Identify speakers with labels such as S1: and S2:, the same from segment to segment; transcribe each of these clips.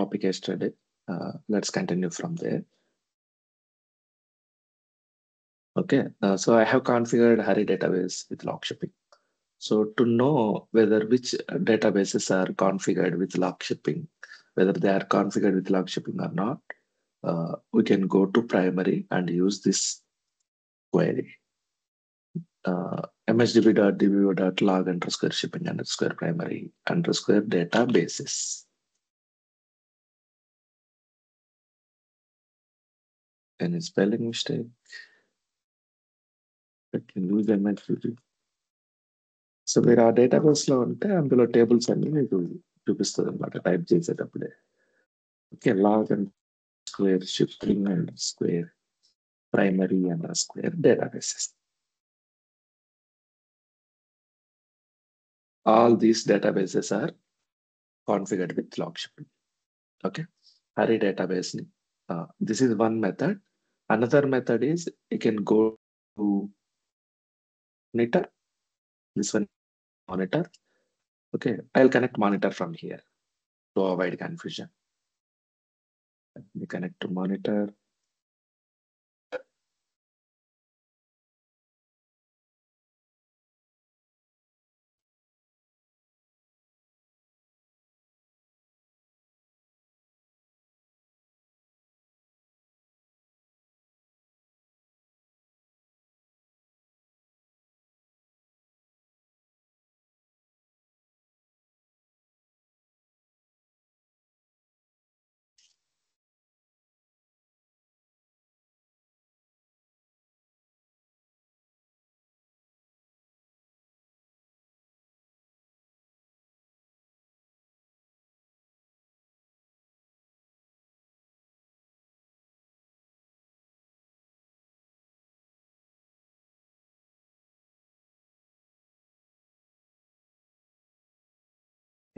S1: topic yesterday. Let's continue from there. Okay, so I have configured Hari database with log shipping. So to know whether which databases are configured with log shipping, whether they are configured with log shipping or not, we can go to primary and use this query. msdb.dbo.log underscore shipping underscore primary underscore databases. Any spelling mistake? I can use MSDB. So మీరు ఆ database లో ఉంటే అందులో tables అన్ని మీకు చూపిస్తుంది అనమాట type చేసేటప్పుడే. Okay, log and square shifting and square primary and square databases. All these databases are configured with log shipping. Okay, Hari database. This is one method. Another method is you can go to monitor. This one monitor. Okay, I'll connect monitor from here to avoid confusion. Let me connect to monitor.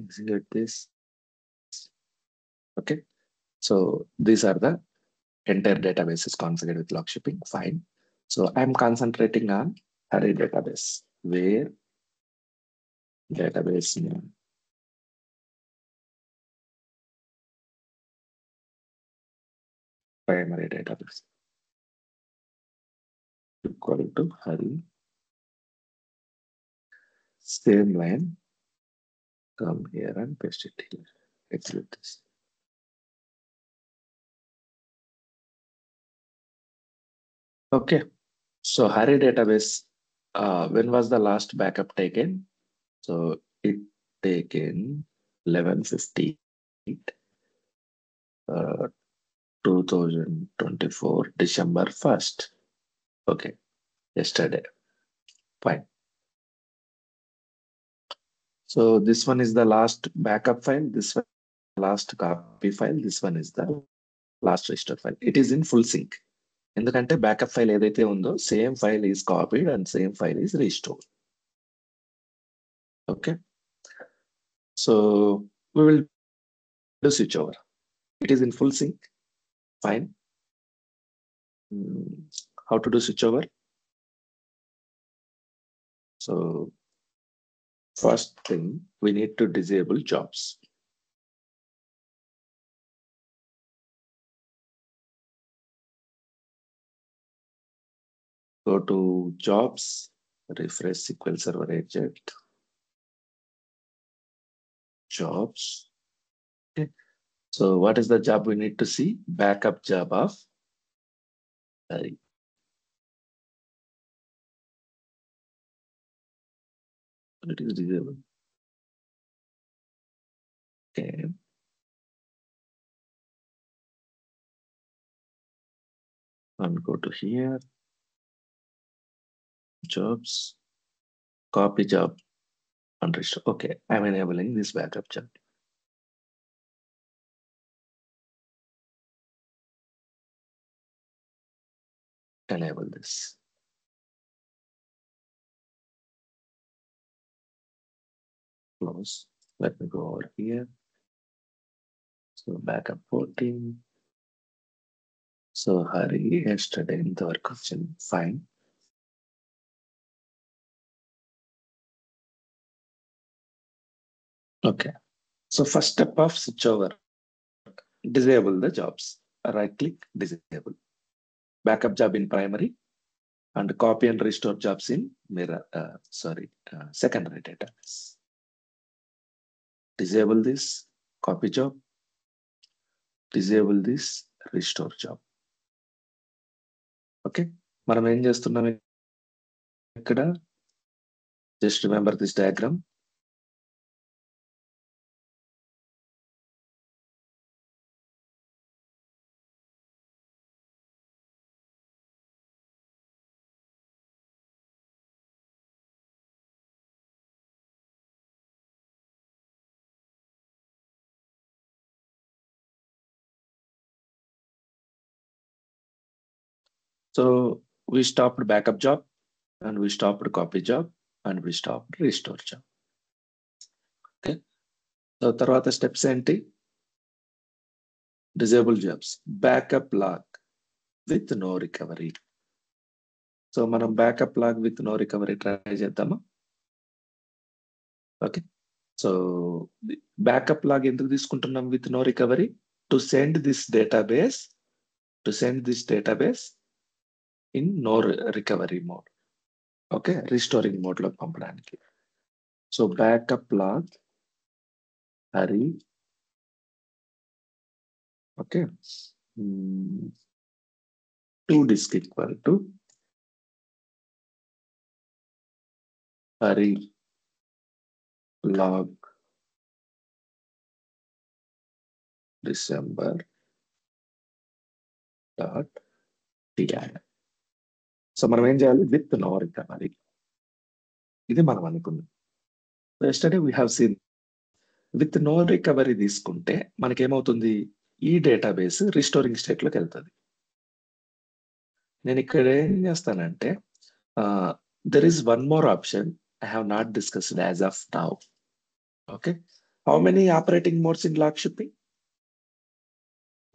S1: Execute this. Okay, so these are the entire databases configured with log shipping. Fine. So I'm concentrating on Hari database, where database name primary database equal to Hari. Same line. Come here and paste it here. Execute this. Okay, so Hari database, when was the last backup taken? So it taken 11/15, 2024, December 1st. Okay, yesterday. Fine. So this one is the last backup file. This one last copy file. This one is the last restore file. It is in full sync. ఎందుకంటే backup file ఏదైతే ఉందో same file is copied and same file is restored. Okay, so we will do switch over. It is in full sync. Fine. How to do switch over? So first thing, we need to disable jobs. Go to jobs, refresh SQL Server Eject, jobs. Okay. So what is the job we need to see? Backup job of Hari. It is disabled. Okay. And go to here, jobs, copy job and restore. Okay, I'm enabling this backup job. Enable this. Close. Let me go over here. So backup 14. So Hari yesterday in the work option. Fine. Okay. So first step of switchover. disable the jobs. Right click, disable. Backup job in primary and copy and restore jobs in secondary database. Disable this copy job, disable this restore job. Okay, మనం ఏం చేస్తున్నాం ఇక్కడ? Just remember this diagram. So we stopped backup job and we stopped copy job and we stopped restore job. Okay. So తర్వాత steps ఏంటి? Disable jobs, backup log with no recovery. So మనం backup log with no recovery try చేద్దామా? Okay. So backup log ఎందుకు తీసుకుంటున్నాం with no recovery? To send this database in no recovery mode. Okay, restoring mode లో పంపడానికి. So backup log Hari. Okay. To disk equal to Hari log December dot TI. So మనం ఏం చేయాలి? With no recovery. ఇది మనం అనుకున్నాం. Yesterday we have seen with no recovery తీసుకుంటే మనకేమవుతుంది? ఈ డేటాబేస్ రిస్టోరింగ్ స్టేట్ లోకి వెళ్తుంది. నేను ఇక్కడ ఏం చేస్తానంటే there is one more option I have not discussed as of now. Okay, how many operating modes in log shipping?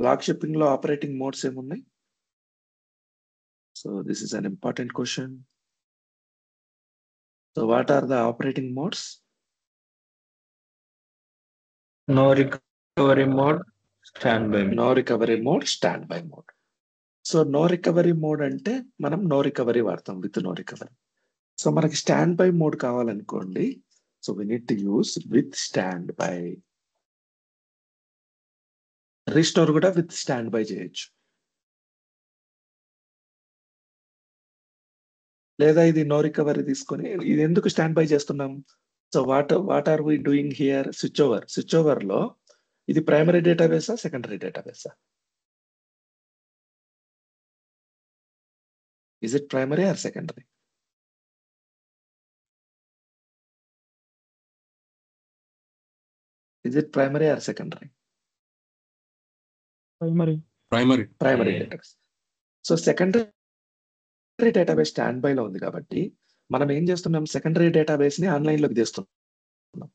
S1: Log shipping లో ఆపరేటింగ్ మోడ్స్ ఏమున్నాయి? So this is an important question. So what are the operating modes?
S2: No recovery mode, standby.
S1: No recovery mode, standby mode. So no recovery mode అంటే మనం no recovery వాడతాం, with no recovery. So మనకి standby mode కావాలనుకోండి, so we need to use with standby. Restore కూడా with standby చేయొచ్చు. లేదా ఇది no recovery తీసుకొని ఇది ఎందుకు స్టాండ్ బై చేస్తున్నాం? So what are we doing here? Switch over లో ఇది ప్రైమరీ డేటాబేసా, సెకండరీ డేటాబేసా? Is it primary or secondary? Is it primary or secondary?
S2: Primary.
S1: Primary database. So secondary database stand by లో ఉంది కాబట్టి మనం ఏం చేస్తున్నాం? సెకండరీ డేటాబేస్ ని ఆన్లైన్ లోకి తీస్తున్నాం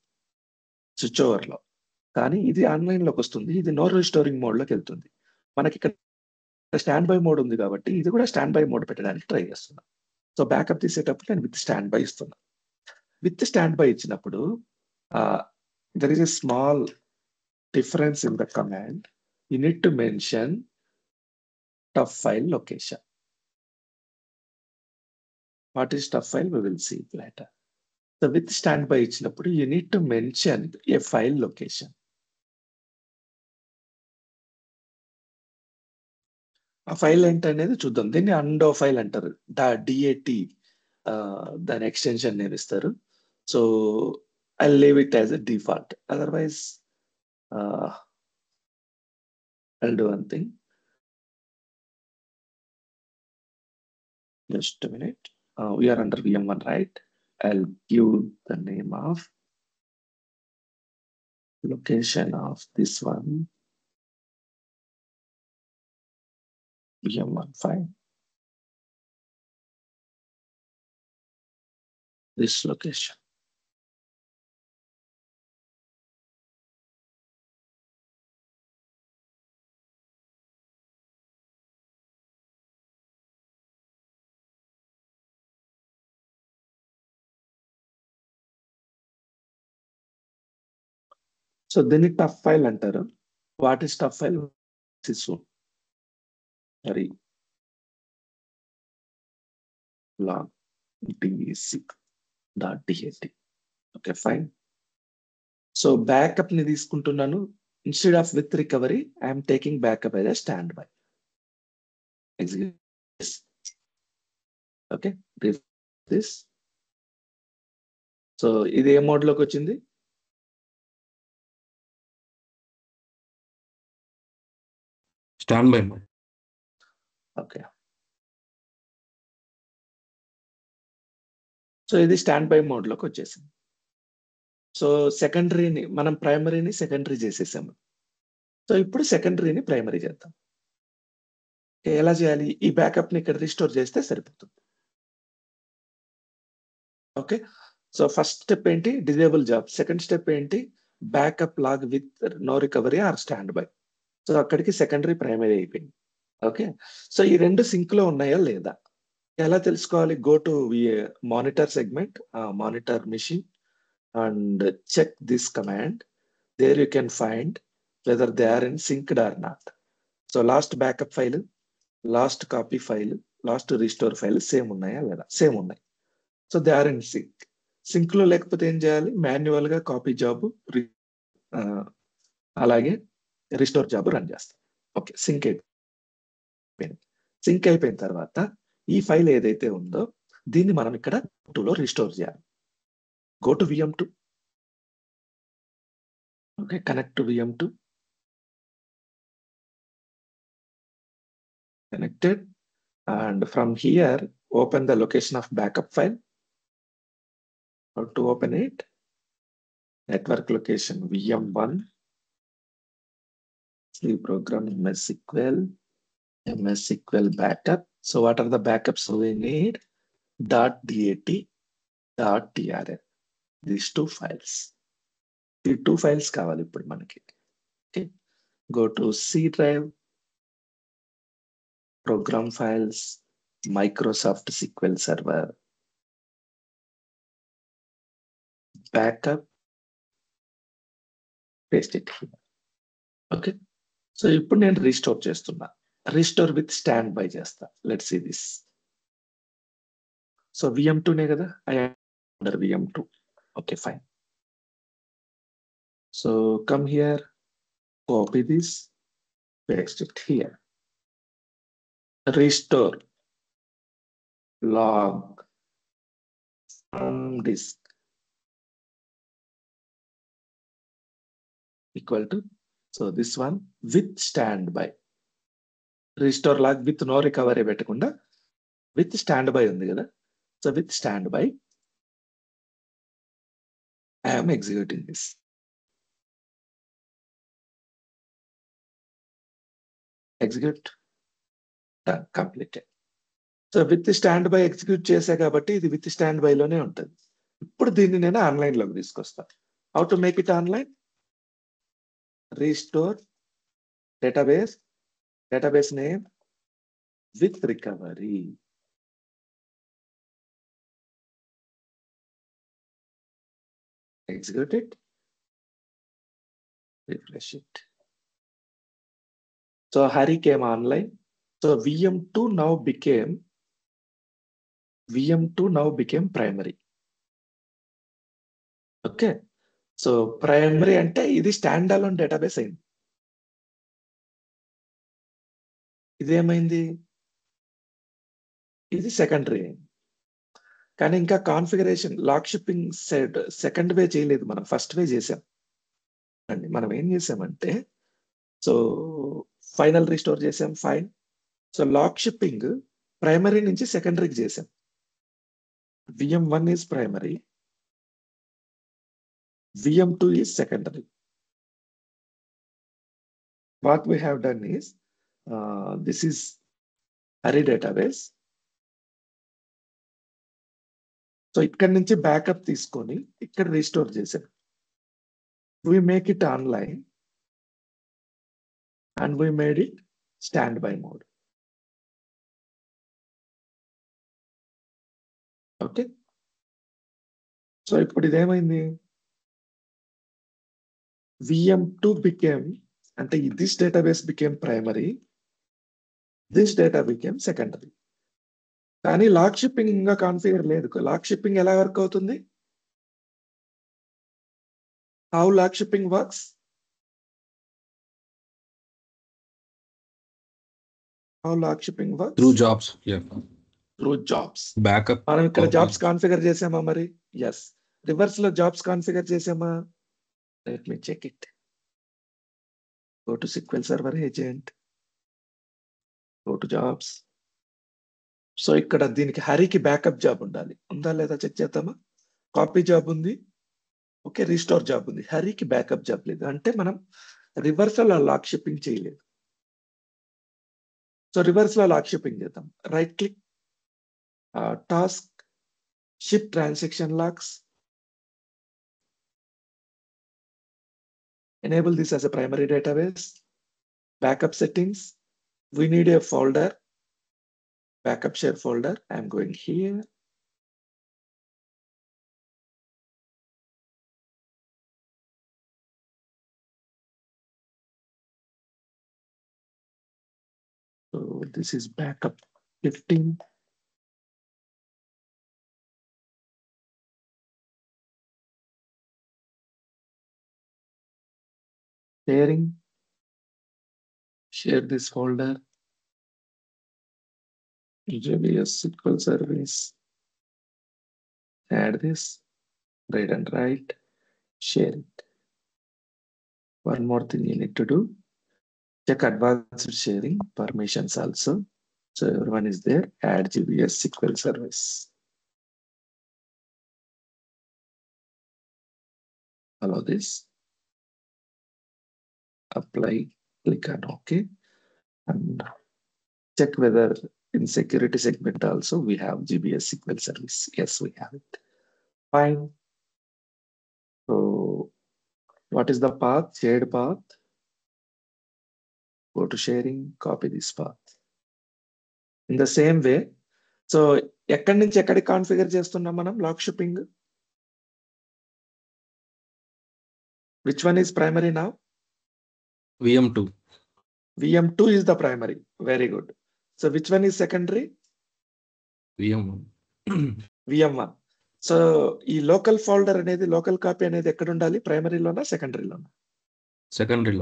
S1: స్విచ్ ఓవర్ లో. కానీ ఇది ఆన్లైన్ లోకి వస్తుంది, ఇది నో రిస్టోరింగ్ మోడ్ లోకి వెళ్తుంది. మనకి ఇక్కడ స్టాండ్ బై మోడ్ ఉంది కాబట్టి ఇది కూడా స్టాండ్ బై మోడ్ పెట్టడానికి ట్రై చేస్తున్నాం. సో బ్యాకప్ తీసేటప్పుడు నేను విత్ స్టాండ్ బై ఇస్తున్నా. విత్ స్టాండ్ బై ఇచ్చినప్పుడు there is a small difference in the command. You need to mention tough file location. What is tough file? We will see it later. So with standby ఇచ్చినప్పుడు you need to mention a file location. ఆ file ఏంటనేది చూద్దాం. దీన్ని అండో file అంటారు. DAT దాని extension name ఇస్తారు. So I leave it as a default. Otherwise I'll do one thing. Just a minute. We are under VM1, right? I'll give the name of location of this one. VM1 file. This location. So దీన్ని tough file అంటారు. What is stuff file? This is soon. Sorry. Log dc.dat. Okay, fine. So backup ni తీసుకుంటున్నాను. Instead of with recovery, I am taking backup as a standby. Execute this. Okay, this. So ఇది ఏ mode లోకి వచ్చింది?
S2: Stand by mod.
S1: Okay, so ఇది stand by mod లోకి వచ్చేసింది. So సెకండరీని మనం ప్రైమరీని secondary చేసేసాము. So ఇప్పుడు సెకండరీని ప్రైమరీ చేద్దాం. ఎలా చేయాలి? ఈ బ్యాకప్ ని ఇక్కడ రిస్టోర్ చేస్తే సరిపోతుంది. ఓకే, సో ఫస్ట్ స్టెప్ ఏంటి? Disable job. సెకండ్ స్టెప్ ఏంటి? Backup log with no recovery or standby. So అక్కడికి సెకండరీ ప్రైమరీ అయిపోయింది. ఓకే, సో ఈ రెండు సింక్ లో ఉన్నాయా లేదా ఎలా తెలుసుకోవాలి? Go to monitor segment, monitor machine and check this command. There you can find whether they are in synced or not. So last backup file, last copy file, last restore file same ఉన్నాయా లేదా? Same ఉన్నాయి. So they are in sync. Sync లో లేకపోతే ఏం చేయాలి? Manual గా copy job అలాగే restore job run చేస్తాం. ఓకే, సింక్ అయిపోయింది. సింక్ అయిపోయిన తర్వాత ఈ ఫైల్ ఏదైతే ఉందో దీన్ని మనం ఇక్కడ లో రిస్టోర్ చేయాలి. Go to VM2. Okay, connect to VM2. Connected. And from here, open the location of backup file. How to open it? Network location VM1. C program MS SQL backup. So what are the backups we need? .dat, .trl. These two files. The two files కావాలి ఇప్పుడు మనకి. Okay, go to C drive, program files, Microsoft SQL Server, backup, paste it here. Okay, so ఇప్పుడు నేను restore చేస్తున్నా. Restore with standby చేస్తా. Let's see this. So VM2 నే కదా, I am under VM2. Okay, fine. So come here, copy this, paste it here. Restore log from disk equal to, so this one with standby. Restore log with no recovery పెట్టకుండా with standby ఉంది కదా. So with standby I am executing this. Execute. Done. Completed. So with stand by execute చేసా కాబట్టి ఇది with stand by లోనే ఉంటుంది. ఇప్పుడు దీన్ని నేను ఆన్లైన్ లోకి తీసుకొస్తాను. How to make it online? Restore database name with recovery. Execute it. Refresh it. So Hari came online. So VM2 now became primary. Okay. So primary అంటే ఇది స్టాండ్ అలోన్ డేటాబేస్ అయింది. ఇదేమైంది? ఇది సెకండరీ అయింది. కానీ ఇంకా configuration log shipping second way చేయలేదు, మనం first way చేసాం అండి. మనం ఏం చేసామంటే, సో ఫైనల్ రిస్టోర్ చేసాం file. So log shipping primary నుంచి సెకండరీకి చేసాం. VM1 is primary, VM2 is secondary. What we have done is, this is Hari database. So ఇక్కడ నుంచి బ్యాకప్ తీసుకొని ఇక్కడ రీస్టోర్ చేసాం. We make it online and we made it standby mode. Okay, so ఇప్పుడు ఇదేమైంది? VM2 became అంటే this database became primary, this data became secondary. కానీ log shipping ఇంకా configure లేదు. లాక్ షిప్పింగ్ ఎలా వర్క్ అవుతుంది? How log shipping works? How log shipping works?
S2: Through jobs. Yeah.
S1: Through jobs.
S2: Backup.
S1: మనం ఇక్కడ
S2: copy.
S1: జాబ్స్ కాన్ఫిగర్ చేసామా మరి? ఎస్. రివర్స్ లో జాబ్స్ కాన్ఫిగర్ చేసామా? Let me check it. Go to SQL server agent, go to jobs. So ఇక్కడ దీనికి హరికి backup job ఉండాలి. ఉందా లేదా చెక్ చేద్దామా? కాపీ జాబ్ ఉంది, ఓకే, రీస్టోర్ జాబ్ ఉంది. హరికి బ్యాకప్ జాబ్ లేదు. అంటే మనం రివర్స్ లో లాక్ షిప్పింగ్ చేయలేదు. సో రివర్స్ లో లాక్ షిప్పింగ్ చేద్దాం. Right click, task, ship transaction lakhs. Enable this as a primary database. Backup settings. We need a folder, backup share folder. I'm going here. So this is backup 15. Sharing. Share this folder. JBS SQL service. Add this. Read and write. Share it. One more thing you need to do. Check advanced sharing permissions also. So everyone is there. Add GBS SQL service. Allow this. Apply. Click on OK. And check whether in security segment also we have GBS SQL service. Yes, we have it. Fine. So what is the path? Shared path. Go to sharing, copy this path. In the same way, so ఎక్కడి నుంచి ఎక్కడికి configure చేస్తున్నాం మనం log shipping? Which one is primary now?
S2: VM2.
S1: VM2 is the primary. Very good. So which one is secondary?
S2: VM1.
S1: VM1. So ఈ local folder అనేది, local copy అనేది ఎక్కడ ఉండాలి? ప్రైమరీలోనా సెకండరీలోనా?
S2: Secondary.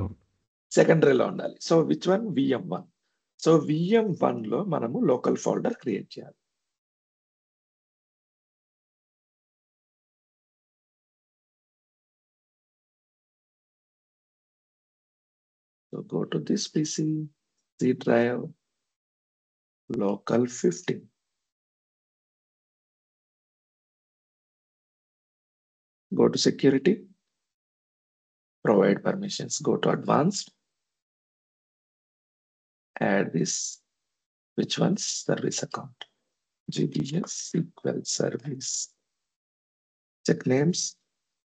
S1: సెకండరీలో ఉండాలి. So which one? VM1. So VM1 లో మనము local folder create చేయాలి. So go to this PC, C drive, local 15. Go to security, provide permissions, go to advanced, add this, which one's service account, GBS SQL service. Check names,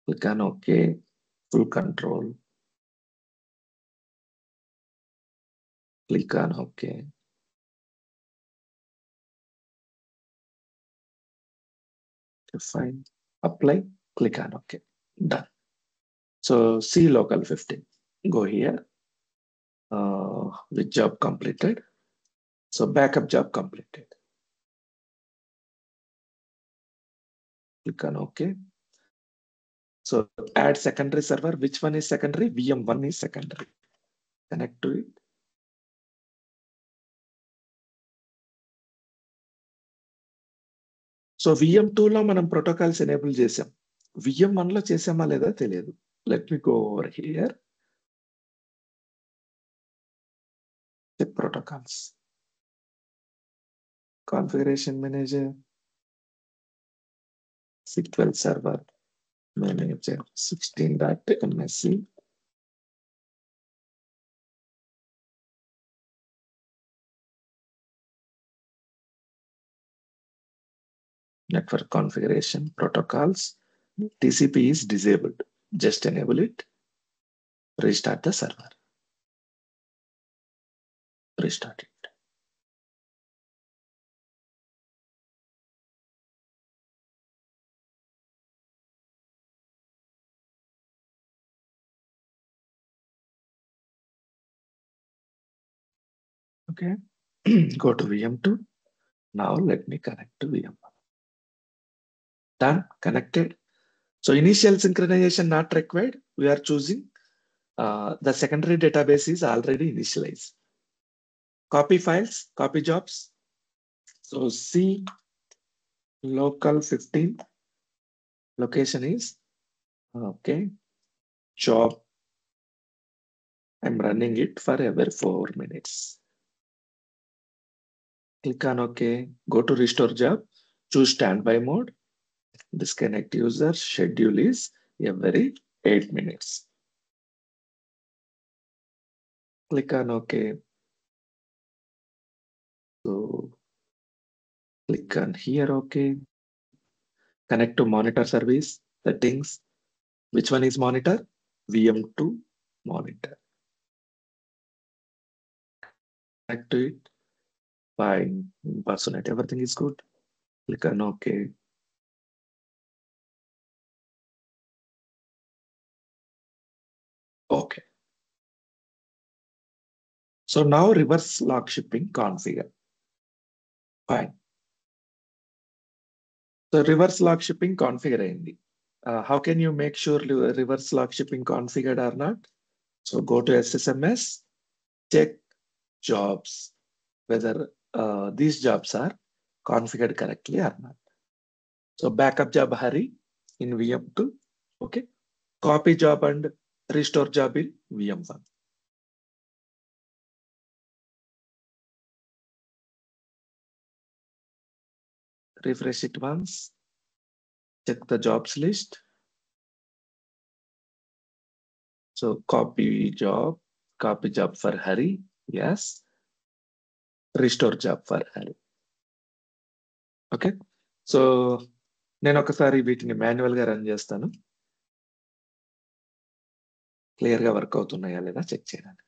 S1: click on OK, full control, click on OK. Fine, apply, click on OK, done. So see local 15, go here, with job completed. So backup job completed. Click on OK. So add secondary server. Which one is secondary? VM1 is secondary. Connect to it. So VM2 లో మనం protocols enable చేసాం. VM1 లో చేసామా లేదా తెలియదు. Let me go over here. Check protocols, configuration manager, SQL server manager 16.MSC. Network configuration, protocols, TCP is disabled. Just enable it. Restart the server. Restart it. Okay. Go to VM2. Now let me connect to VM1. Done, connected. So initial synchronization not required. We are choosing the secondary database is already initialized. Copy files, copy jobs. So C local 15 location is okay. Job. I'm running it for every 4 minutes. Click on OK. Go to restore job. Choose standby mode. Disconnect user. Schedule is every 8 minutes. Click on OK. So click on here OK. Connect to monitor service. Settings. Which one is monitor? VM2 monitor. Connect to it. Fine. Impersonate. Everything is good. Click on OK. Okay. So now reverse log shipping configure. Fine. So reverse log shipping configure అయింది. How can you make sure reverse log shipping configured or not? So go to SSMS, check jobs, whether these jobs are configured correctly or not. So backup job Hari in VM2. Okay. Copy job and restore job in VM1. Refresh it once. Check the jobs list. So copy job for Hari. Yes. Restore job for Hari. Okay. So నేను ఒకసారి వీటిని manual గా run చేస్తాను. Clear గా work అవుతున్నాయా లేదా check చేయడానికి.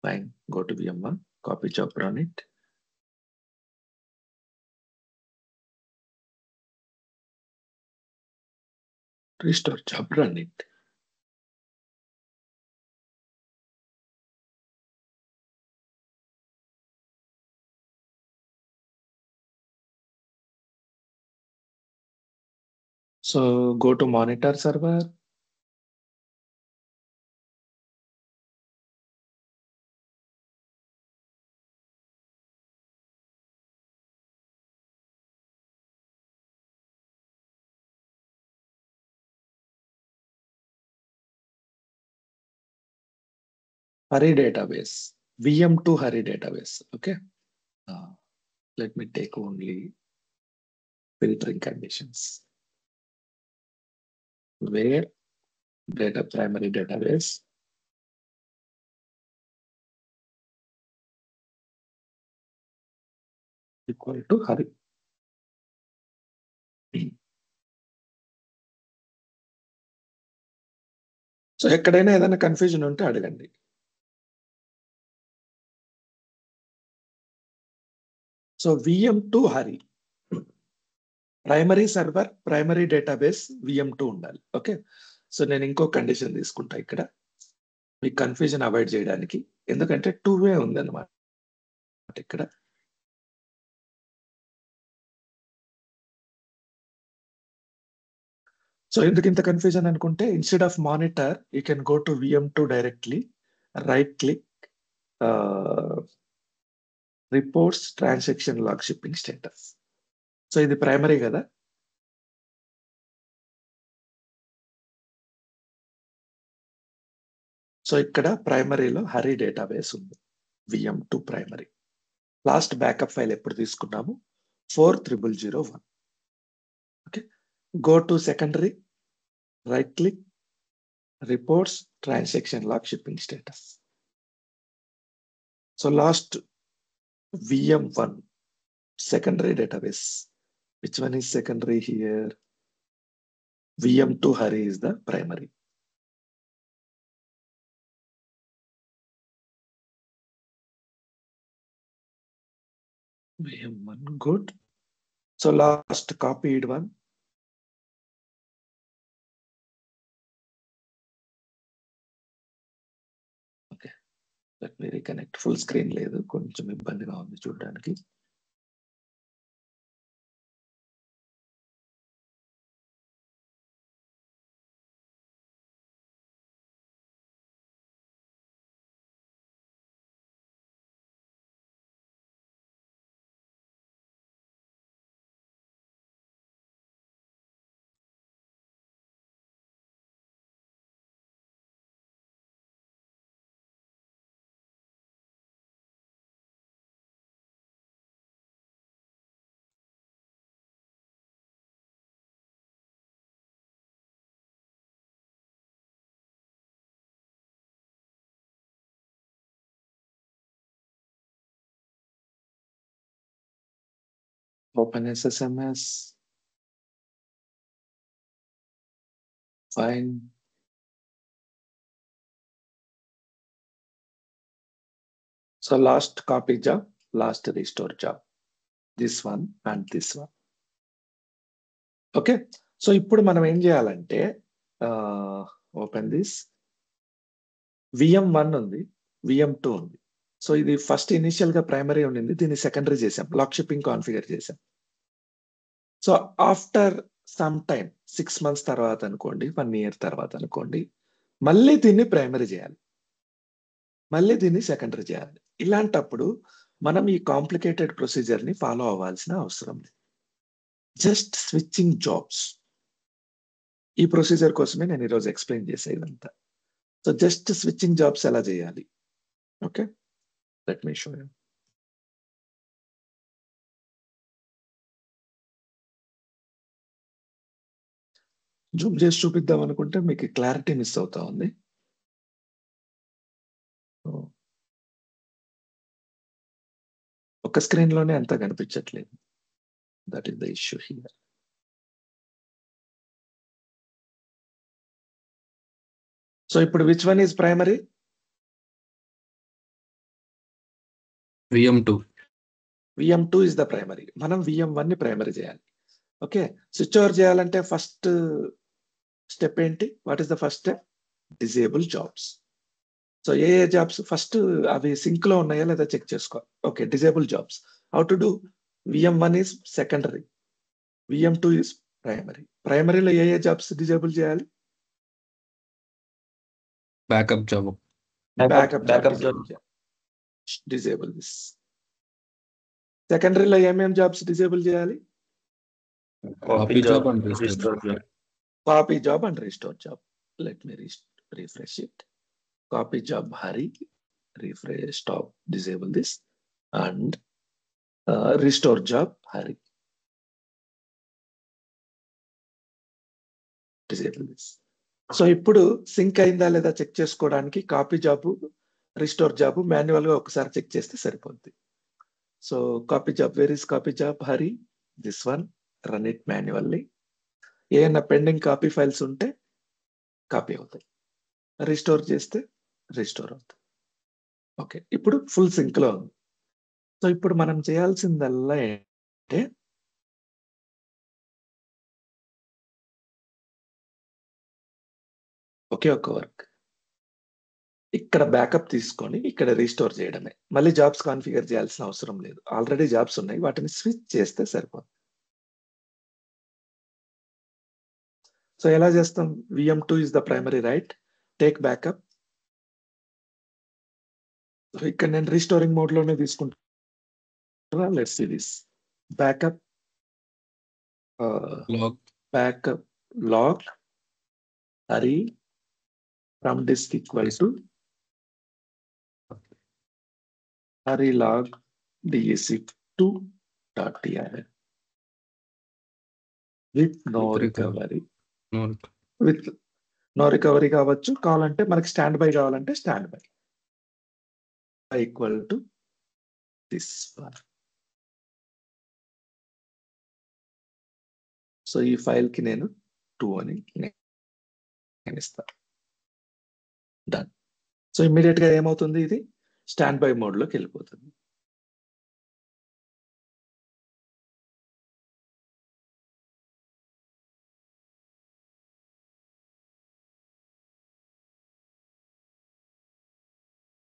S1: Fine. Go to VM1. Copy job, run it. Restore job, run it. So go to monitor server. Hari database, VM2 Hari database. Okay. Let me take only filtering conditions. Where primary database equal to Hari. So ఎక్కడైనా ఏదైనా confusion ఉంటే అడగండి. So VM2 Hari. Primary server, primary database VM2 ఉండాలి. Okay. So నేను ఇంకో condition తీసుకుంటా ఇక్కడ మీ confusion avoid చేయడానికి. ఎందుకంటే 2-way ఉంది అన్నమాట ఇక్కడ. సో ఎందుకు ఇంత కన్ఫ్యూజన్ అనుకుంటే, instead of monitor you can go to VM2 directly, right click, reports, transaction log, shipping status. So ఇది ప్రైమరీ కదా. సో ఇక్కడ ప్రైమరీలో హరీ డేటాబేస్ ఉంది, VM2 primary. Last backup file ఎప్పుడు తీసుకున్నాము? 40001. Okay. Go to secondary, right click, reports, transaction log, shipping status. So last VM1 secondary database. Which one is secondary here? VM2 Hari is the primary. VM1 good. So last copied one. Okay. Let me reconnect. Full screen లేదు, కొంచెం ఇబ్బందిగా ఉంది చూడడానికి. Open SSMS. Fine. So last copy job, last restore job. This one and this one. Okay. So ఇప్పుడు మనం ఏం చేయాలంటే open this. VM1 ఉంది, VM2 ఉంది. సో ఇది ఫస్ట్ ఇనిషియల్ గా ప్రైమరీ ఉండింది, దీన్ని సెకండరీ చేసాం, లాక్ షిప్పింగ్ కాన్ఫిగర్ చేసాం. So after some time 6 months తర్వాత అనుకోండి, 1 year తర్వాత అనుకోండి, మళ్ళీ దీన్ని ప్రైమరీ చేయాలి, మళ్ళీ దీన్ని సెకండరీ చేయాలి. ఇలాంటప్పుడు మనం ఈ కాంప్లికేటెడ్ ప్రొసీజర్ ని ఫాలో అవ్వాల్సిన అవసరం లేదు. Just switching jobs. ఈ ప్రొసీజర్ కోసమే నేను ఈరోజు ఎక్స్ప్లెయిన్ చేసేదంతా. సో జస్ట్ స్విచ్చింగ్ జాబ్స్ ఎలా చేయాలి. Okay, let me show you. Zoom చేసి చూపిద్దాం అనుకుంటే మీకు క్లారిటీ మిస్ అవుతా ఉంది. ఒక స్క్రీన్ లోనే అంతా కనిపించట్లేదు. That is the issue here. So ఇప్పుడు which one is primary?
S2: VM2.
S1: VM2 is the primary. మనం VM1 ని ప్రైమరీ చేయాలి. ఓకే, స్విచ్ ఓవర్ చేయాలంటే ఫస్ట్ స్టెప్ ఏంటి? What is the first step? Disable jobs. So ఏ జాబ్స్ ఫస్ట్ అవి sync లో ఉన్నాయా లేదా చెక్ చేసుకోవాలి. Okay, disable jobs. How to do? VM1 is secondary, VM2 is primary. ప్రైమరీలో ఏ జాబ్స్ డిజేబుల్ చేయాలి?
S2: Backup job.
S1: Backup job disable this. సెకండరీలో ఏమేం జాబ్స్ డిజేబుల్ చేయాలి?
S2: Copy job and restore job.
S1: Copy job and restore job. Let me refresh it. Copy job Hari, refresh, stop, disable this, and restore job Hari, disable this. So ఇప్పుడు sync అయిందా లేదా check చేసుకోవడానికి copy job, restore job manual గా ఒకసారి check చేస్తే సరిపోద్ది. So copy job, where is copy job Hari? This one. Run it manually. ఏమైనా pending copy files ఉంటే కాపీ అవుతాయి, రిస్టోర్ చేస్తే రిస్టోర్ అవుతాయి. ఓకే, ఇప్పుడు ఫుల్ సింక్ లో ఉంది. సో ఇప్పుడు మనం చేయాల్సిందల్లా ఏంటంటే ఒకే ఒక వర్క్. ఇక్కడ బ్యాకప్ తీసుకొని ఇక్కడ రీస్టోర్ చేయడమే. మళ్ళీ జాబ్స్ కాన్ఫిగర్ చేయాల్సిన అవసరం లేదు, ఆల్రెడీ జాబ్స్ ఉన్నాయి, వాటిని స్విచ్ చేస్తే సరిపోతుంది. సో ఎలా చేస్తాం? VM2 is the primary, right? Take backup. ఇక్కడ నేను రీస్టోరింగ్ మోడ్ లోనే తీసుకుంటున్నా. Let's see this. Backup,
S2: Log.
S1: Backup log Hari from disk equal to Hari log dec2.tir with no recovery. With no recovery కావచ్చు, కావాలంటే మనకి స్టాండ్ బై కావాలంటే stand by equal to this one. So ఈ file కి నేను 2 అని నేను ఇస్తాను. డన్. సో ఇమ్మీడియట్ గా ఏమవుతుంది? ఇది స్టాండ్ బై మోడ్ లోకి వెళ్ళిపోతుంది.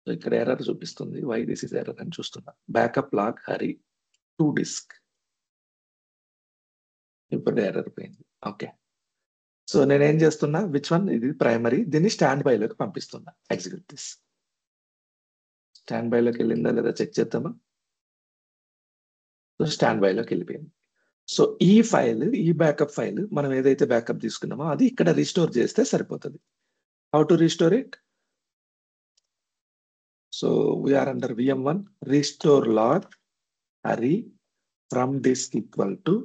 S1: సో ఇక్కడ ఎర్రర్ చూపిస్తుంది, వై దిస్ ఇస్ ఎర్రర్ అని చూస్తున్నా. Backup log Hari to disk, ఇప్పుడు ఎర్రర్ పోయింది. ఓకే, సో నేనేం చేస్తున్నా, విచ్ వన్, ఇది ప్రైమరీ, దీన్ని స్టాండ్ బై లోకి పంపిస్తున్నా. Execute this. స్టాండ్ బై లోకి వెళ్ళిందా లేదా చెక్ చేద్దామా. సో స్టాండ్ బై లోకి వెళ్ళిపోయింది. సో ఈ ఫైల్, ఈ బ్యాకప్ ఫైల్ మనం ఏదైతే బ్యాకప్ తీసుకున్నామో అది ఇక్కడ రిస్టోర్ చేస్తే సరిపోతుంది. How to restore it? So we're under VM1, restore log Hari from disk equal to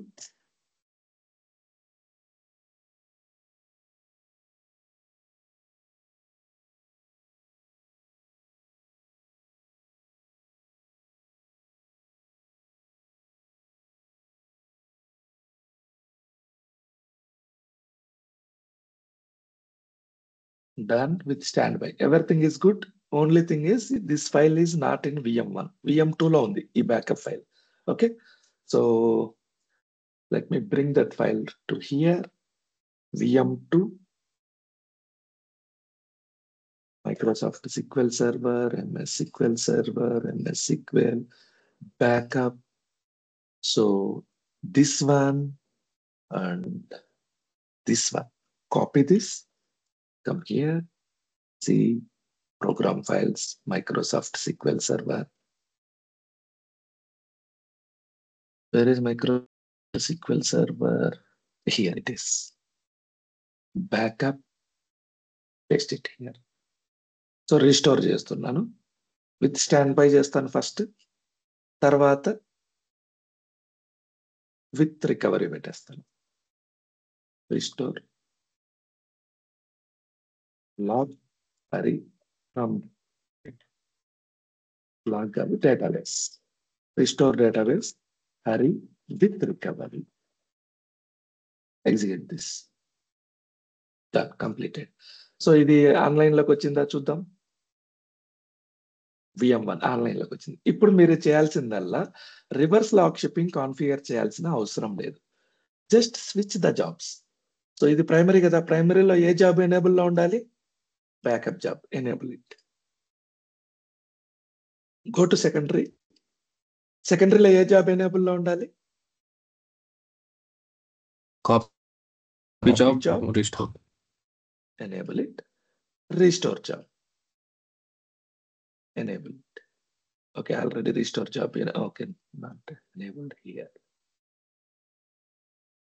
S1: done with standby. Everything is good. Only thing is this file is not in VM1. VM2 లో ఉంది ఈ backup file. Okay, so let me bring that file to here. VM2, Microsoft SQL Server, MS SQL Server, MS SQL backup. So this one and this one. Copy this. Come here. See program files, Microsoft SQL Server. Where is Microsoft SQL Server? Here it is. Backup. Paste it here. So restore చేస్తున్నాను. With standby చేస్తాను first, తర్వాత with recovery పెట్టేస్తాను. Restore log Hari from log కాదు database. Restore database Hari with recovery. Execute this. Done, completed. So ఇది online లోకి వచ్చిందా చూద్దాం. VM1 online లోకి వచ్చింది. ఇప్పుడు మీరు చేయాల్సిందల్లా రివర్స్ లాగ్ షిప్పింగ్ కాన్ఫిగర్ చేయాల్సిన అవసరం లేదు. Just switch the jobs. So ఇది ప్రైమరీ కదా, ప్రైమరీలో ఏ జాబ్ ఎనేబుల్ లో ఉండాలి? Backup job. Enable it. Go to secondary. సెకండరీలో ఏ జాబ్ ఎనేబుల్ లో ఉండాలి?
S2: Copy job restore.
S1: Enable it. Restore job. Enable it. Okay, already restore job here. Okay, not enabled here.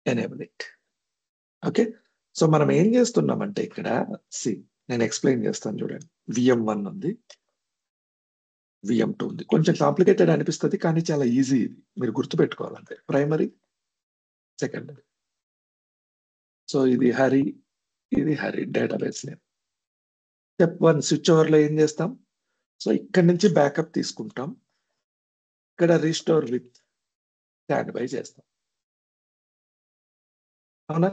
S1: Enable it. Okay, so మనం ఏం చేస్తున్నామంటే ఇక్కడ నేను explain చేస్తాను చూడండి. VM1 ఉంది, VM2 ఉంది. కొంచెం కాంప్లికేటెడ్ అనిపిస్తుంది కానీ చాలా ఈజీ. ఇది మీరు గుర్తుపెట్టుకోవాలంటే ప్రైమరీ, సెకండరీ. సో ఇది హరి, ఇది Hari database name. Step 1 switch over లో ఏం చేస్తాం? సో ఇక్కడ నుంచి బ్యాకప్ తీసుకుంటాం, ఇక్కడ రిస్టోర్ విత్ స్టాండ్ బై చేస్తాం. అవునా,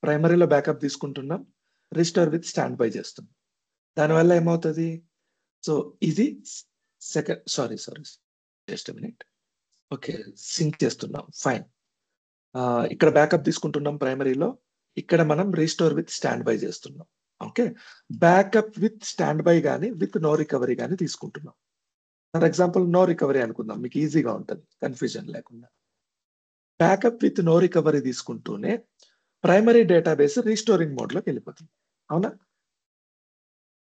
S1: ప్రైమరీలో బ్యాకప్ తీసుకుంటున్నాం, రిస్టోర్ విత్ స్టాండ్ బై చేస్తున్నాం. దానివల్ల ఏమవుతుంది? సో ఇది second, sorry just minute. Okay, sync చేస్తున్నాం, ఫైన్. ఇక్కడ బ్యాకప్ తీసుకుంటున్నాం ప్రైమరీలో, ఇక్కడ మనం రిస్టోర్ విత్ స్టాండ్ బై చేస్తున్నాం. Okay, backup with standby కానీ విత్ నో రికవరీ కానీ తీసుకుంటున్నాం. ఫర్ ఎగ్జాంపుల్ నో రికవరీ అనుకుందాం, మీకు ఈజీగా ఉంటుంది కన్ఫ్యూజన్ లేకుండా. బ్యాకప్ విత్ నో రికవరీ తీసుకుంటూనే ప్రైమరీ డేటాబేస్ రీస్టోరింగ్ మోడ్ లోకి వెళ్ళిపోతుంది. అవునా,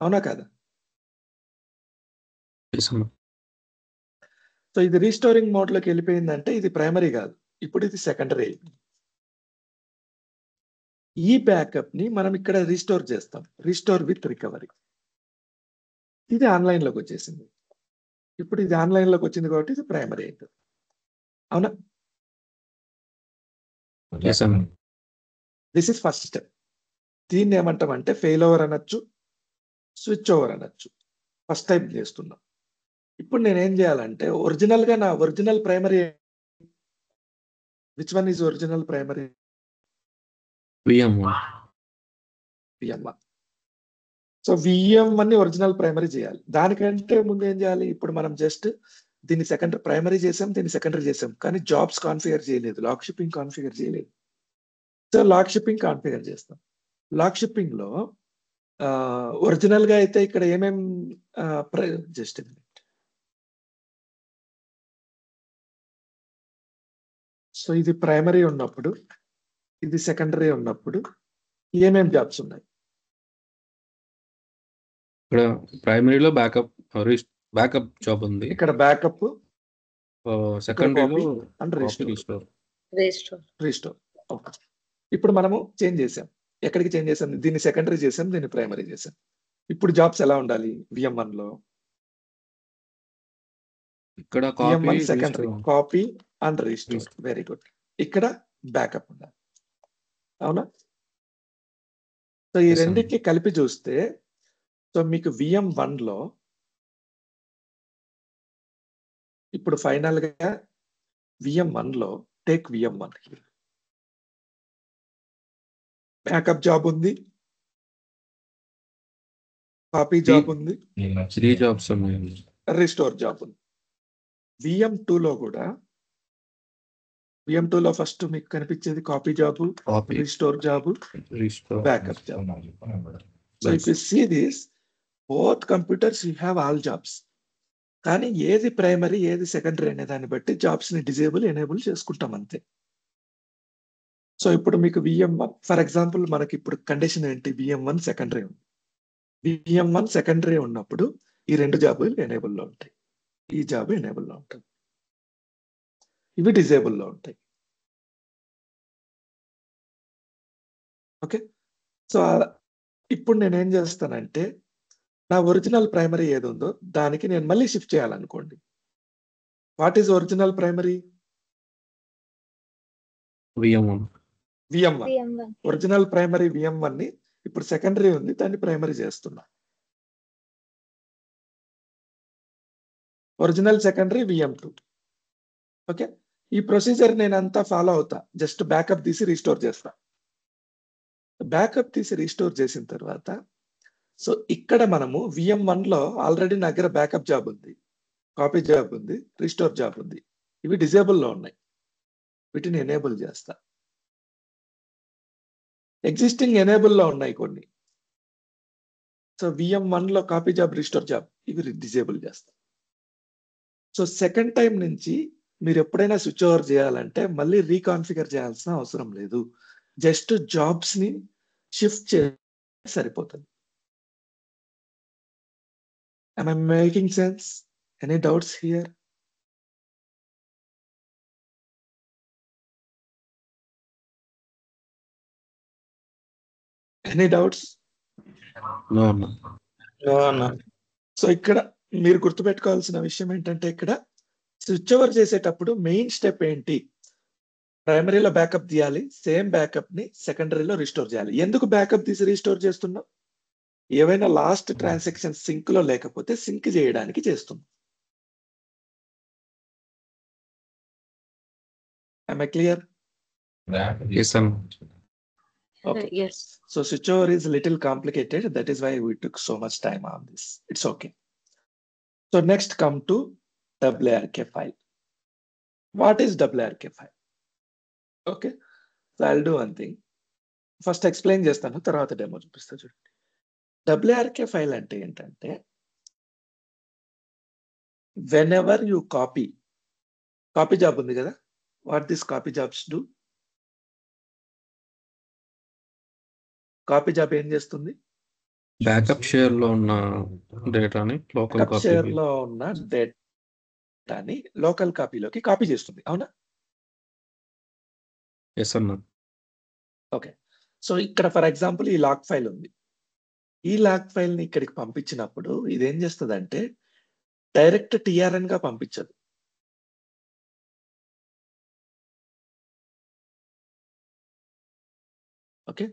S1: అవునా కాదా? సో ఇది రీస్టోరింగ్ మోడ్ లోకి వెళ్ళిపోయిందంటే ఇది ప్రైమరీ కాదు, ఇప్పుడు ఇది సెకండరీ అయిపోయింది. ఈ బ్యాకప్ ని మనం ఇక్కడ రీస్టోర్ చేస్తాం, రీస్టోర్ విత్ రికవరీ. ఇది ఆన్లైన్ లోకి వచ్చేసింది. ఇప్పుడు ఇది ఆన్లైన్ లోకి వచ్చింది కాబట్టి ఇది ప్రైమరీ అవుతుంది. అవునా? This is first step. దీన్ని ఏమంటామంటే ఫెయిల్ ఓవర్ అనొచ్చు, స్విచ్ ఓవర్ అనొచ్చు. ఫస్ట్ టైం చేస్తున్నాం. ఇప్పుడు నేనేం చేయాలంటే ఒరిజినల్ గా నా original primary, which one is original primary? VM1. So VM1 ని ఒరిజినల్ ప్రైమరీ చేయాలి. దానికంటే ముందు ఏం చేయాలి? ఇప్పుడు మనం జస్ట్ దీన్ని సెకండరీ ప్రైమరీ చేసాం, దీన్ని సెకండరీ చేసాం, కానీ జాబ్స్ కాన్ఫిగర్ చేయలేదు, లాక్ షిప్పింగ్ కాన్ఫిగర్ చేయలేదు. సో లాక్ షిప్పింగ్ కాన్ఫిగర్ చేస్తాం. లాక్ షిప్పింగ్ లో ఒరిజినల్ గా అయితే ఇక్కడ ఏమేం జస్ట్ సో ఇది ప్రైమరీ ఉన్నప్పుడు, ఇది సెకండరీ ఉన్నప్పుడు ఏమేం జాబ్స్ ఉన్నాయి?
S2: ఇక్కడ ప్రైమరీలో బ్యాకప్ జాబ్ ఉంది.
S1: ఇక్కడ బ్యాకప్,
S2: సెకండరీలో
S1: and
S2: copy restore.
S1: Restore. Okay. ఇప్పుడు మనము చేంజ్ చేసాం. ఎక్కడికి చేంజ్ చేసాం? దీన్ని సెకండరీ చేసాం, దీన్ని ప్రైమరీ చేసాం. ఇప్పుడు జాబ్స్ ఎలా ఉండాలి VM1 లో?
S2: ఇక్కడ
S1: VM1 secondary, copy and restore. Very good. ఇక్కడ బ్యాకప్ ఉండాలి, అవునా? సో ఈ రెండింటికి కలిపి చూస్తే, సో మీకు VM1 లో ఇప్పుడు ఫైనల్ గా VM1 లో టేక్ VM1 బ్యాకప్ జాబ్ ఉంది, కాపీ జాబ్ ఉంది,
S2: 3 జాబ్స్ ఉన్నాయి,
S1: రీస్టోర్ జాబ్ ఉంది. VM2 లో కూడా, VM2 లో ఫస్ట్ మీకు కనిపించేది copy job, restore job, backup job. So if you see this, both computers you have all jobs. కానీ ఏది ప్రైమరీ ఏది సెకండరీ అనే దాన్ని బట్టి జాబ్స్ ని డిజేబుల్ ఎనేబుల్ చేసుకుంటాం అంతే. సో ఇప్పుడు మీకు VM1 ఫర్ ఎగ్జాంపుల్, మనకి ఇప్పుడు కండిషన్ ఏంటి? VM1 సెకండరీ ఉంది. VM1 సెకండరీ ఉన్నప్పుడు ఈ 2 జాబులు ఎనేబుల్ లో ఉంటాయి, ఈ జాబ్ ఎనేబుల్ లో ఉంటుంది, ఇవి డిజేబుల్ లో ఉంటాయి. ఓకే. సో ఇప్పుడు నేనేం చేస్తానంటే, నా ఒరిజినల్ ప్రైమరీ ఏది ఉందో దానికి నేను మళ్ళీ షిఫ్ట్ చేయాలనుకోండి. What is original primary?
S2: VM1.
S1: Original primary VM1 ని ఇప్పుడు సెకండరీ ఉంది, దాన్ని ప్రైమరీ చేస్తున్నా. Original secondary VM2. ఓకే. ఈ ప్రొసీజర్ నేను అంతా ఫాలో అవుతా. జస్ట్ బ్యాకప్ తీసి రీస్టోర్ చేస్తా. బ్యాకప్ తీసి రీస్టోర్ చేసిన తర్వాత, సో ఇక్కడ మనము VM1 లో ఆల్రెడీ నా దగ్గర బ్యాకప్ జాబ్ ఉంది, కాపీ జాబ్ ఉంది, రీస్టోర్ జాబ్ ఉంది. ఇవి డిజేబుల్ లో ఉన్నాయి, వీటిని ఎనేబుల్ చేస్తా. ఎగ్జిస్టింగ్ ఎనేబుల్ లో ఉన్నాయి కొన్ని. సో VM1 లో కాపీ జాబ్, రీస్టోర్ జాబ్, ఇవి డిజేబుల్ చేస్తా. సో సెకండ్ టైం నుంచి మీరు ఎప్పుడైనా స్విచ్ ఓవర్ చేయాలంటే మళ్ళీ రీకాన్ఫిగర్ చేయాల్సిన అవసరం లేదు. జస్ట్ జాబ్స్ ని షిఫ్ట్ చేస్తే సరిపోతుంది. Am I making sense? Any doubts here? Any doubts?
S2: No.
S1: So ఇక్కడ మీరు గుర్తుపెట్టుకోవాల్సిన విషయం ఏంటంటే, ఇక్కడ స్విచ్ ఓవర్ చేసేటప్పుడు మెయిన్ స్టెప్ ఏంటి? ప్రైమరీలో బ్యాకప్ తీయాలి, సేమ్ బ్యాకప్ ని సెకండరీలో రిస్టోర్ చేయాలి. ఎందుకు బ్యాకప్ తీసి రిస్టోర్ చేస్తున్నాం? ఏవైనా లాస్ట్ ట్రాన్సాక్షన్ సింక్ లో లేకపోతే సింక్ చేయడానికి చేస్తున్నాం. Am I clear?
S2: Yes, sir.
S1: Okay. Yes. So switchover is a little complicated. That is why we took so much time on this. It's okay. So next come to WRK file. What is WRK file? Okay. So I'll do one thing. First explain చేస్తాను, తర్వాత demo చూపిస్తా చూడండి. WRK file అంటే ఏంటంటే, whenever you copy job ఉంది కదా, what this copy jobs do? Copy job ఏం చేస్తుంది?
S2: బ్యాకప్ షేర్ లో ఉన్న డేటాని లోకల్ కాపీ,
S1: షేర్ లో ఉన్న డేటాని లోకల్ కాపీలోకి కాపీ చేస్తుంది, అవునా?
S2: ఎస్ అన్న.
S1: ఓకే. సో ఇక్కడ ఫర్ ఎగ్జాంపుల్ ఈ లాగ్ ఫైల్ ఉంది. ఈ లాగ్ ఫైల్ ని ఇక్కడికి పంపించినప్పుడు ఇది ఏం చేస్తుంది అంటే, డైరెక్ట్ TRN గా పంపించదు. Okay.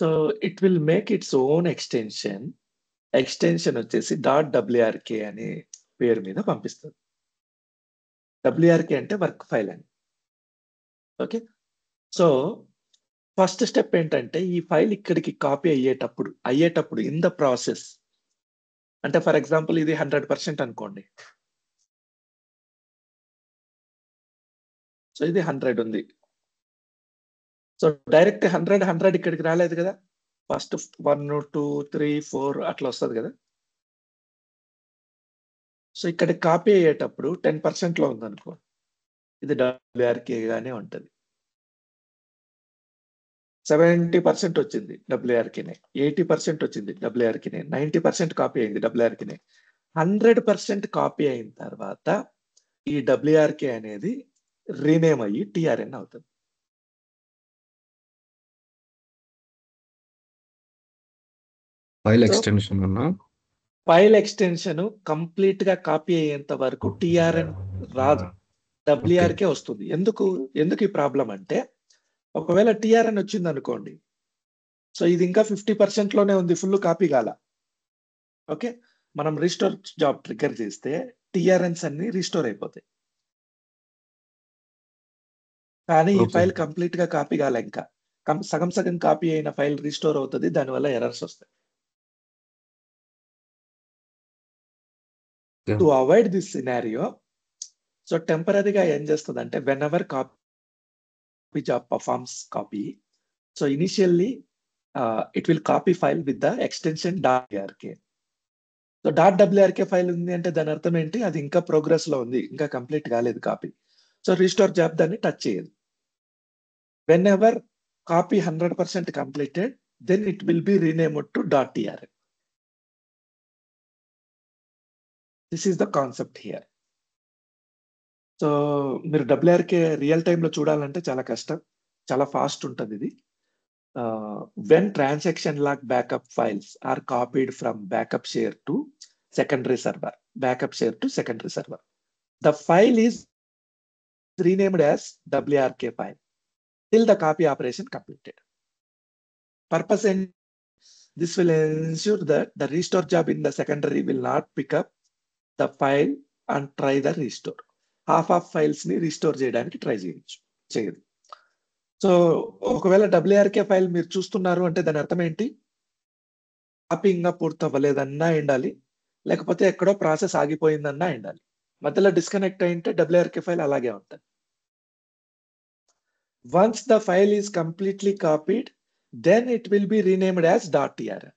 S1: So it will make its own extension వచ్చేసి .wrk అనే పేరు మీద పంపిస్తుంది. WRK అంటే వర్క్ ఫైల్ అని. ఓకే. సో ఫస్ట్ స్టెప్ ఏంటంటే, ఈ ఫైల్ ఇక్కడికి కాపీ అయ్యేటప్పుడు ఇన్ ద ప్రాసెస్, అంటే ఫర్ ఎగ్జాంపుల్ ఇది 100% అనుకోండి. సో ఇది 100 ఉంది. సో డైరెక్ట్ 100 ఇక్కడికి రాలేదు కదా, ఫస్ట్ 1, 2, 3, 4 అట్లా వస్తది కదా! సో, ఇక్కడ కాపీ అయ్యేటప్పుడు 10%లో ఉందనుకో, ఇది WRK గానే ఉంటది. 70% వచ్చింది WRKనే. 80% వచ్చింది WRKనే. 90% కాపీ అయింది WRKనే. 100% కాపీ అయిన తర్వాత ఈ WRK అనేది రీనేమ్ అయ్యి TRN అవుతది.
S2: ఫైల్
S1: సో,
S2: ఎక్స్టెన్షన్ అన్నా?
S1: ఫైల్ ఎక్స్టెన్షన్ కంప్లీట్‌గా కాపీ అయ్యేంత వరకు TRN రాదు.
S2: ఓకే.
S1: WRK వస్తుంది. ఎందుకు ఈ ప్రాబ్లమ్ అంటే, ఒకవేళ TRN వచ్చిందనుకోండి, సో ఇది ఇంకా 50% లోనే ఉంది. ఫుల్ కాపీ గాల. ఓకే. మనం రిస్టోర్ జాబ్ ట్రిగ్గర్ చేస్తే TRNs అన్నీ రిస్టోర్ అయిపోతాయి. కానీ ఈ
S2: ఓకే.
S1: ఫైల్ కంప్లీట్‌గా కాపీ గాల ఇంకా. సగం సగం కాపీ అయిన ఫైల్ రిస్టోర్ అవుతది. దానివల్ల ఎర్రర్స్ వస్తాయి.
S2: Okay.
S1: To avoid this scenario, so టెంపరరీగా ఏం చేస్తదంటే, whenever copy job performs copy, so initially it will copy file with the extension .wrk. So .wrk file ఉంది అంటే దాని అర్థం ఏంటి? అది ఇంకా ప్రోగ్రెస్‌లో ఉంది. ఇంకా కంప్లీట్ కాలేదు కాపీ. సో రిస్టోర్ జాబ్ దాన్ని టచ్ చేయదు. Whenever copy 100% completed, then it will be renamed to .trn. This is the concept here. So మీరు WRK రియల్ టైమ్‌లో చూడాలంటే చాలా కష్టం. చాలా ఫాస్ట్ ఉంటదిది. When transaction log backup files are copied from backup share to secondary server. The file is renamed as WRK file till the copy operation completed. Purpose and this will ensure that the restore job in the secondary will not pick up the file and try the restore. Half of files ని restore చేయడానికి try చేయదు. So ఒకవేళ WRK file మీరు చూస్తున్నారు అంటే దాని అర్థం ఏంటి? కాపీ ఇంకా పూర్తవ్వలేదన్నా అయ్యుండాలి. లేకపోతే ఎక్కడో ప్రాసెస్ ఆగిపోయిందన్నా అయ్యుండాలి. మధ్యలో డిస్కనెక్ట్ అయ్యుంటే WRK ఫైల్ అలాగే ఉంటది. Once the file is completely copied, then it will be renamed as .trn.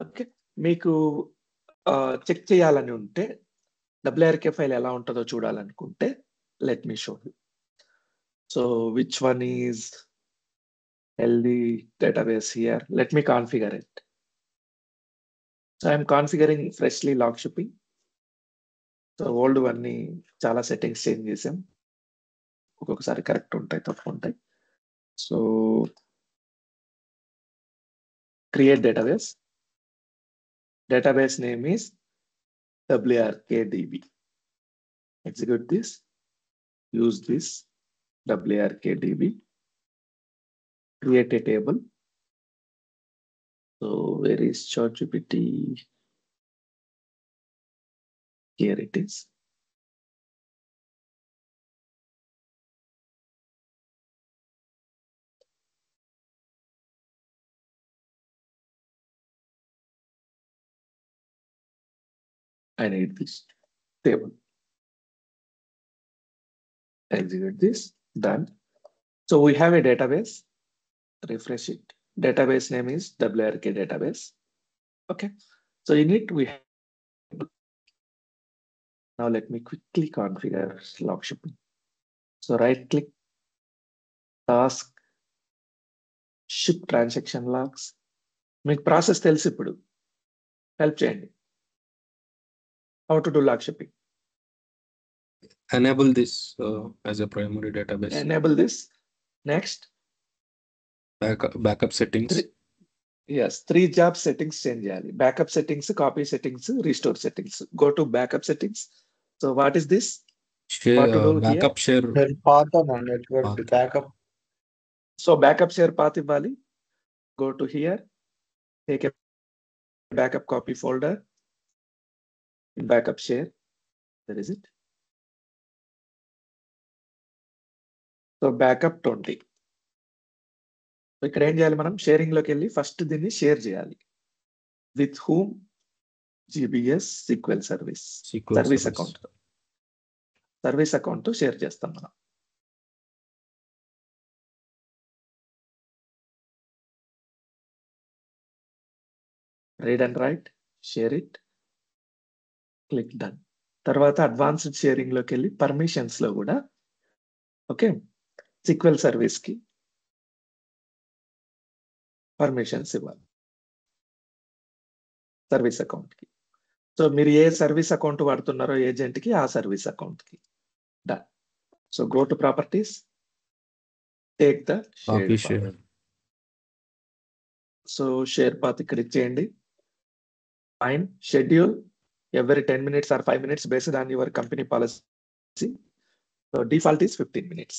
S1: Okay. మీకు చెక్ చేయాలని ఉంటే, WRK ఫైల్ ఎలా ఉంటదో చూడాలనుకుంటే, let me show you. So which one is healthy database here? Let me configure it. So I'm configuring freshly log shipping. So old అన్ని చాలా settings change చేసాం. ఒక్కొక్కసారి కరెక్ట్ ఉంటాయి, తప్పు ఉంటాయి. So create database. Database name is WRKDB. Execute this. Use this WRKDB. Create a table. So where is ChatGPT? Here it is. I need this table. Execute this. Done. So we have a database. Refresh it. Database name is WRK database. Okay. So in it we have. Now let me quickly configure log shipping. So right click, task, ship transaction logs. మీకు process తెలుసు ఇప్పుడు. Help చేయండి. How to do log shipping?
S2: Enable this as a primary database.
S1: Enable this. Next.
S2: Backup settings.
S1: Yes, 3 job settings change చేయాలి. Backup settings, copy settings, restore settings. Go to backup settings. So what is this? What to do
S2: Backup
S1: here?
S2: share.
S3: Path on network backup.
S1: So backup share path ఇవ్వాలి. Go to here. Take a backup copy folder. Backup share. There is it. So backup 20. ఇక్కడ ఏం చేయాలి మనం? Sharing లోకి వెళ్ళి first దీన్ని share చేయాలి. With whom? GBS SQL service account share చేస్తాం మనం. Read and right, share it, click done. తర్వాత అడ్వాన్స్డ్ షేరింగ్ లోకి వెళ్ళి పర్మిషన్స్ లో కూడా ఓకే సిక్వెల్ సర్వీస్ కి పర్మిషన్స్ ఇవ్వాలి సర్వీస్ అకౌంట్ కి. సో మీరు ఏ సర్వీస్ అకౌంట్ వాడుతున్నారో ఏజెంట్ కి ఆ సర్వీస్ అకౌంట్ కి done. So go to properties, take the
S2: copy share.
S1: So share path ఇక్కడ ఇచ్చేయండి. Fine. Schedule every 10 minutes or 5 minutes based on your company policy. So default is 15 minutes.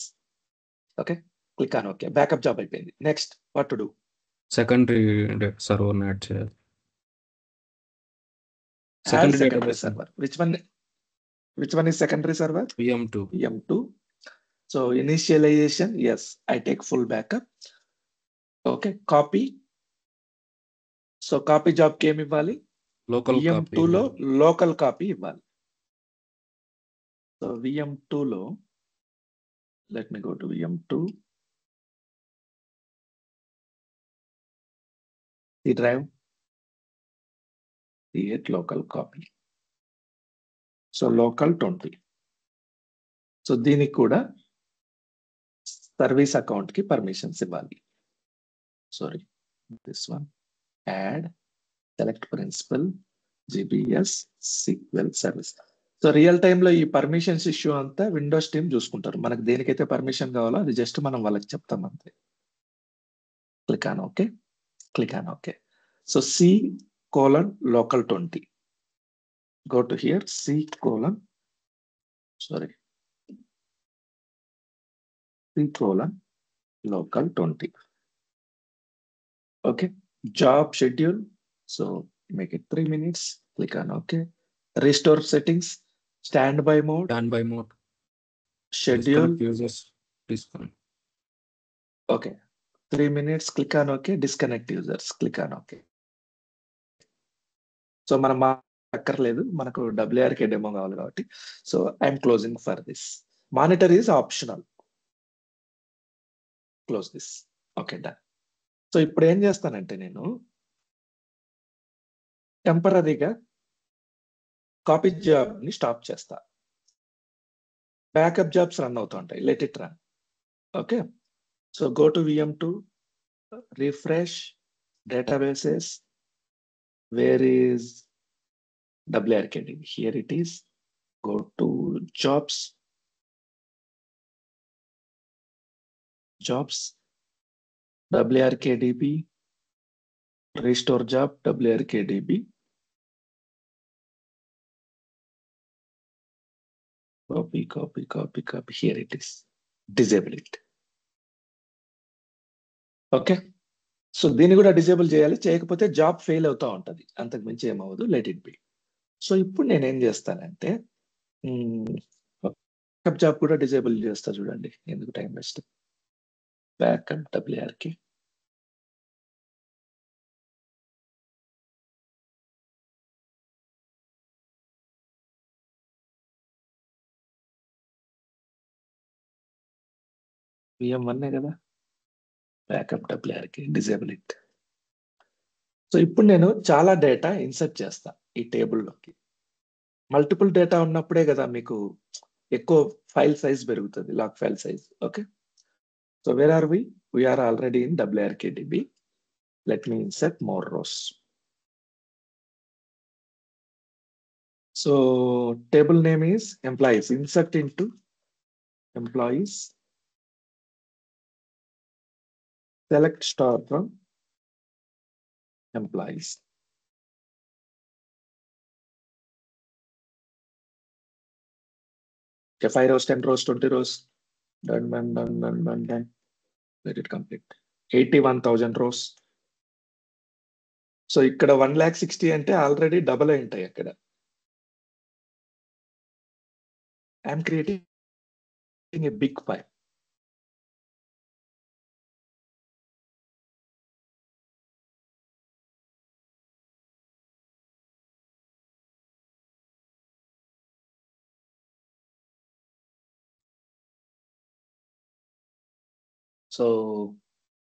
S1: Okay, click on OK. Backup job అయిపోయింది. Next, what to do?
S2: Secondary server add చేయాలి.
S1: Add secondary server. Which one is secondary server?
S2: VM2.
S1: VM2. So initialization, yes, I take full backup. Okay, copy. So copy job కి ఏమి ఇవ్వాలి?
S2: Local
S1: VM2 లో local copy ఇవ్వాలి. So VM2 లో let me go to VM2. The drive, create local copy. So local 20. So దీనికి కూడా service account కి permissions ఇవ్వాలి. Sorry, this one add select principal GBS SQL service. So real time లో ఈ permissions issue అంతా Windows team చూసుకుంటారు. మనకు దేనికైతే permission కావాలో అది జస్ట్ మనం వాళ్ళకి చెప్తాం అంతే. Click on okay, click on okay. So C:local 20. Go to here, C:local 20. Okay, job schedule. So make it 3 minutes. Click on OK. Restore settings. Standby mode. Schedule.
S2: Users disconnect.
S1: Okay. 3 minutes. Click on OK. Disconnect users. Click on OK. So మనం అక్కర్లేదు, మనకు WRK demo కావాలి కాబట్టి. So I'm closing for this. Monitor is optional. Close this. Okay, done. So ఇప్పుడు ఏం చేస్తానంటే నేను టెంపరీగా కాపీ జాబ్ ని స్టాప్ చేస్తా. బ్యాకప్ జాబ్స్ రన్ అవుతూ ఉంటాయి. Let it run. Okay, so go to VM2, refresh databases. Where is WRKDB? Here it is. Go to jobs, WRKDB, restore job, WRKDB. Copy. Here it is. Disable it. Okay, so దీన్ని కూడా disable చేయాలి. చేయకపోతే job fail అవుతూ ఉంటుంది, అంతకు మించి ఏమవ్వదు. Let it be. So ఇప్పుడు నేనేం చేస్తానంటే బ్యాకప్ జాబ్ కూడా డిజేబుల్ చేస్తా. చూడండి, ఎందుకు time waste. Backup WRK. VM1 కదా, backup WRK, disable it. So ఇప్పుడు నేను చాలా డేటా ఇన్సర్ట్ చేస్తా ఈ టేబుల్లోకి. మల్టిపుల్ డేటా ఉన్నప్పుడే కదా మీకు ఎక్కువ ఫైల్ సైజ్ పెరుగుతుంది, log file size. Okay, so where are we? We're already in WRKDB. Let me insert more rows. So table name is employees. Insert into employees. Select star from employees. Okay, 5 rows, 10 rows, 20 rows. Done. Let it complete. 81,000 rows. So ఇక్కడ 1,60,000 అంటే already double అయి ఉంటాయి అక్కడ. I'm creating a big file. So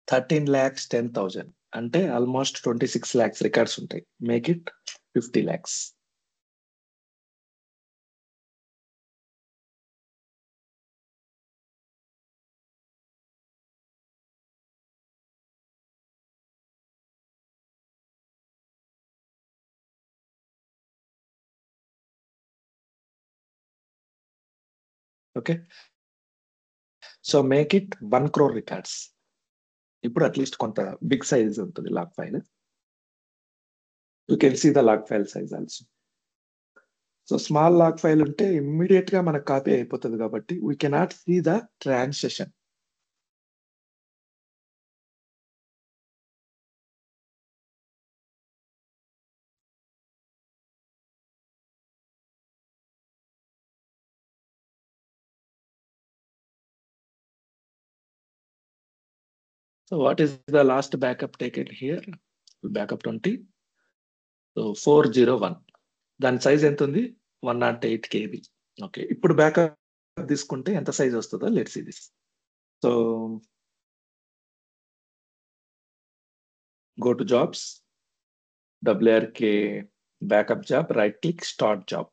S1: 13,10,000. అంటే almost 26 lakhs records ఉంటాయి. Make it 50 lakhs. Okay, so make it 1 crore records. ఇప్పుడు at least కొంత big size ఉంటుంది log file. You can see the log file size also. So small log file ఉంటే immediate గా మనకు copy అయిపోతుంది కాబట్టి we cannot see the transaction. So what is the last backup taken here? Backup 20. So 401. దాని size ఎంత ఉంది? 108 KB. Okay, ఇప్పుడు backup తీసుకుంటే ఎంత సైజ్ వస్తుందో let's see this. So go to jobs, WRK backup job, right click, start job.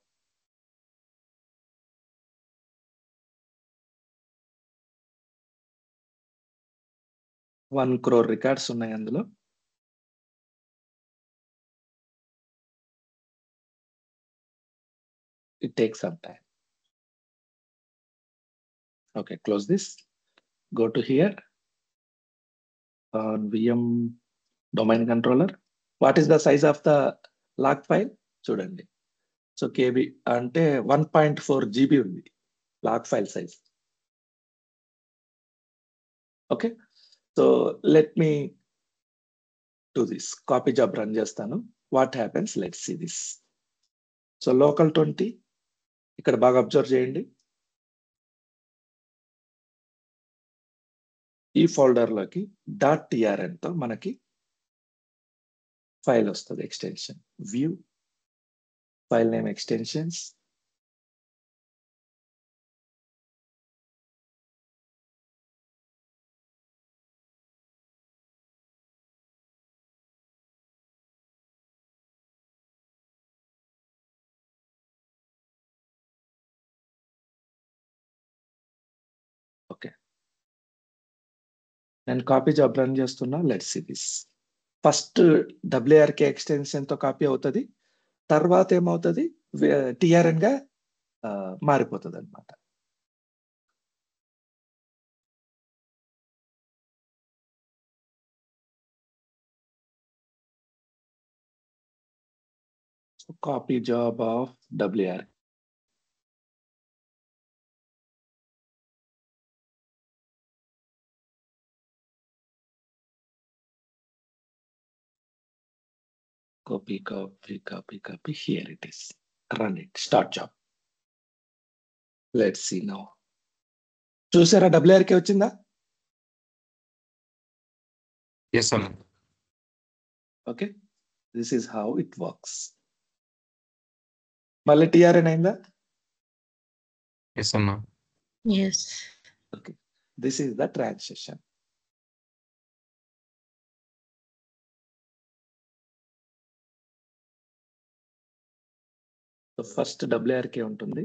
S1: $1 crore records ఉన్నాయి అందులో. It takes some time. Okay, close this. Go to here on VM domain controller. What is the size of the log file? చూడండి. So KB అంటే 1.4 GB ఉంది log file size. Okay, so let me do this. Copy job run చేస్తాను. What happens, let's see this. So local 20 ఇక్కడ బాగా observe చేయండి. ఈ ఫోల్డర్లోకి .trn తో మనకి ఫైల్ వస్తుంది. Extension view, file name extensions, okay, నేను కాపీ జాబ్ రన్ చేస్తున్నా. Let's see this. First WRK extension తో కాపీ అవుతుంది, తర్వాత ఏమవుతుంది TRN గా మారిపోతుంది అనమాట. Copy job of WRK. Copy, copy, copy, copy. Here it is. Run it. Start job. Let's see now. చూసారా WRK వచ్చిందా?
S2: Yes, sir.
S1: Okay. This is how it works. మళ్ళీ TRN అయిందా?
S2: Yes, sir.
S4: Yes.
S1: Okay. This is the transition. So first WRK ఉంటుంది.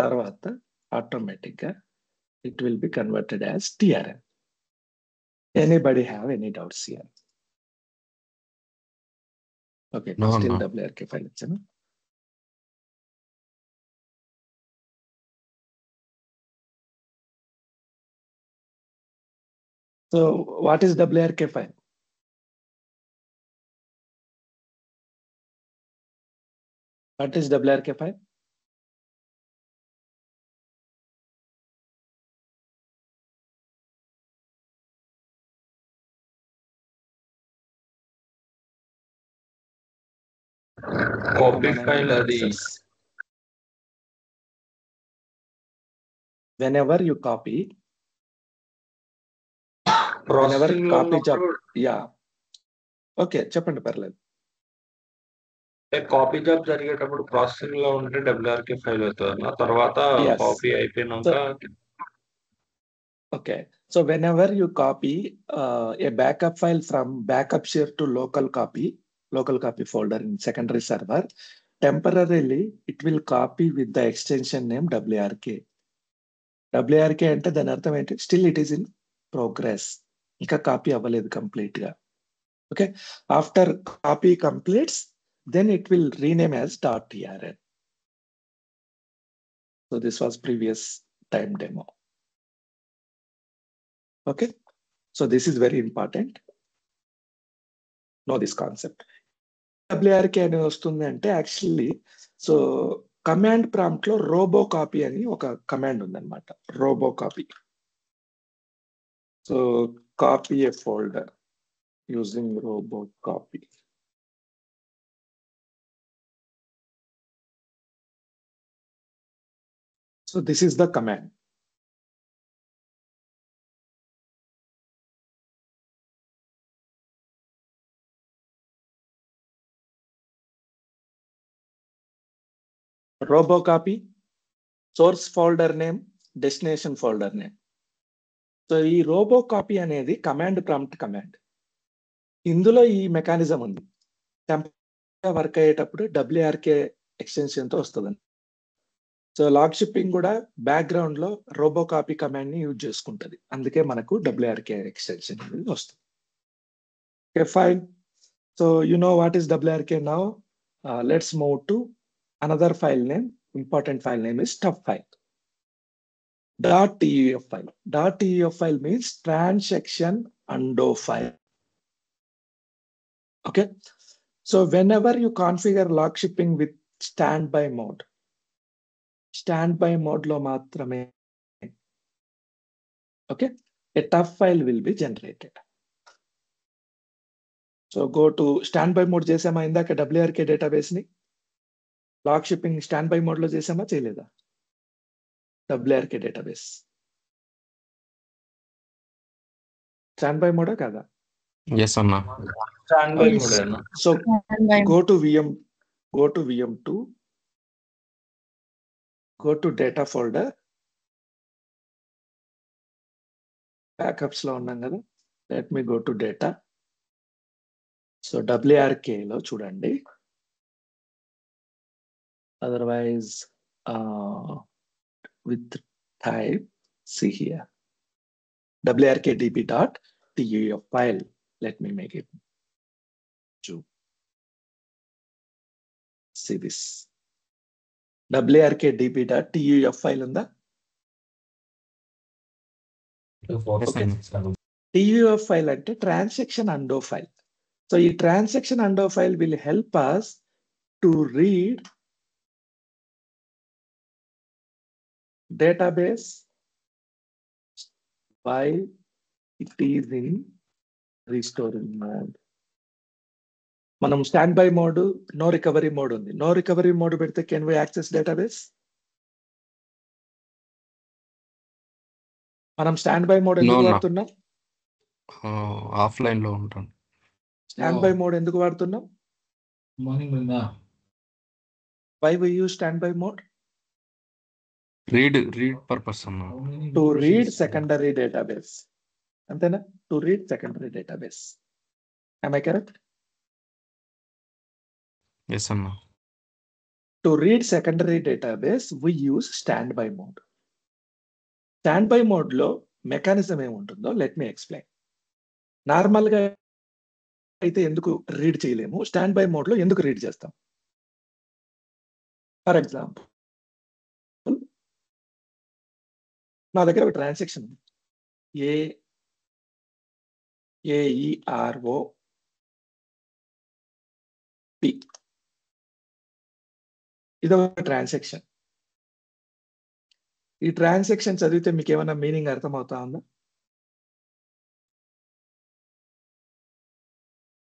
S1: తర్వాత automatic గా it will be converted as TRN. Anybody have any doubts here? Okay,
S2: No,
S1: still
S2: no.
S1: WRK file ఇచ్చాను. So what is WRK file? What is WRK file?
S3: Copy file అది
S1: Whenever you copy, whenever
S3: processing లో
S1: copy job,
S3: ఉన్నప్పుడు
S1: yeah. Okay, చెప్పండి పర్లేదు.
S3: Copy job జరిగేటప్పుడు processing లో ఉంటే WRK file అవుతుంది అన్న. తర్వాత
S1: Yes.
S3: కాపీ అయిపోయినాక
S1: Okay. So whenever you copy a backup file from backup share to local copy folder in secondary server, temporarily it will copy with the extension name WRK. WRK అంటే దాని అర్థం ఏంటి? Still it is in progress, ఇంకా copy అవ్వలేదు complete గా. Okay, after copy completes then it will rename as .trn. So this was previous time demo. Okay, so this is very important. Know this concept. WRK అని వస్తుంది అంటే actually so command prompt లో robocopy అని ఒక command ఉందన్నమాట. Robocopy. So copy a folder using robocopy. So this is the command. Robo copy, source folder name, destination folder name. So ఈ robo copy అనేది command prompt command. ఇందులో ఈ mechanism ఉంది. Temporary work అయ్యేటప్పుడు WRK extension తో వస్తుంది. So log shipping కూడా background లో రోబో కాపీ కమాండ్ ని యూజ్ చేసుకుంటది. అందుకే మనకు WRK ఎక్స్టెన్షన్ అనేది వస్తుంది. Okay, fine. So you know what is WRK now. Let's move to another file name. Important file name is stuff file. .tuf file. .tuf file means transaction undo file. Okay. So whenever you configure log shipping with standby mode లో మాత్రమే okay, a tough file will be generated. So go to standby mode చేసామా ఇందాక WRK database ని? Log shipping standby mode లో చేసామా చేయలేదా? WRK database standby మోడా కాదా?
S2: ఎస్ అన్నా.
S3: Standby
S4: Yes.
S3: మోడ్ అన్న.
S1: So
S4: Standby.
S1: go to VM2, go to data folder, backups లో ఉన్నాం కదా. Let me go to data. So WRK లో చూడండి, otherwise with type see here WRK db.tuf file. Let me make it to see this WRK db.tuf file ఉందా? Okay. TUF file అంటే transaction undo file. So ఈ transaction undo file will help us to read database while it is in restoring mode. మనం standby mode, no recovery mode ఉంది. No recovery mode పెడితే can we access database? మనం standby mode ఎందుకు
S2: No, no.
S1: వాడుతున్నాం?
S2: Offline లో ఉంటాను.
S1: Standby mode ఎందుకు వాడుతున్నాం? Why we use standby mode?
S2: Read purpose అన్నా.
S1: To read secondary database. అంతేనా? To read secondary database. am I correct?
S2: Yes అన్నా.
S1: To read secondary database, we use standby mode. Standby mode లో mechanism ఏముంటుందో let me explain. Normal గా అయితే ఎందుకు read చేయలేము, stand by mode లో ఎందుకు రీడ్ చేస్తాం? ఫర్ ఎగ్జాంపుల్ నా దగ్గర ఒక ట్రాన్సాక్షన్ AERO P. ఇది ఒక ట్రాన్సాక్షన్. ఈ ట్రాన్సాక్షన్ చదివితే మీకు ఏమైనా మీనింగ్ అర్థమవుతా ఉందా?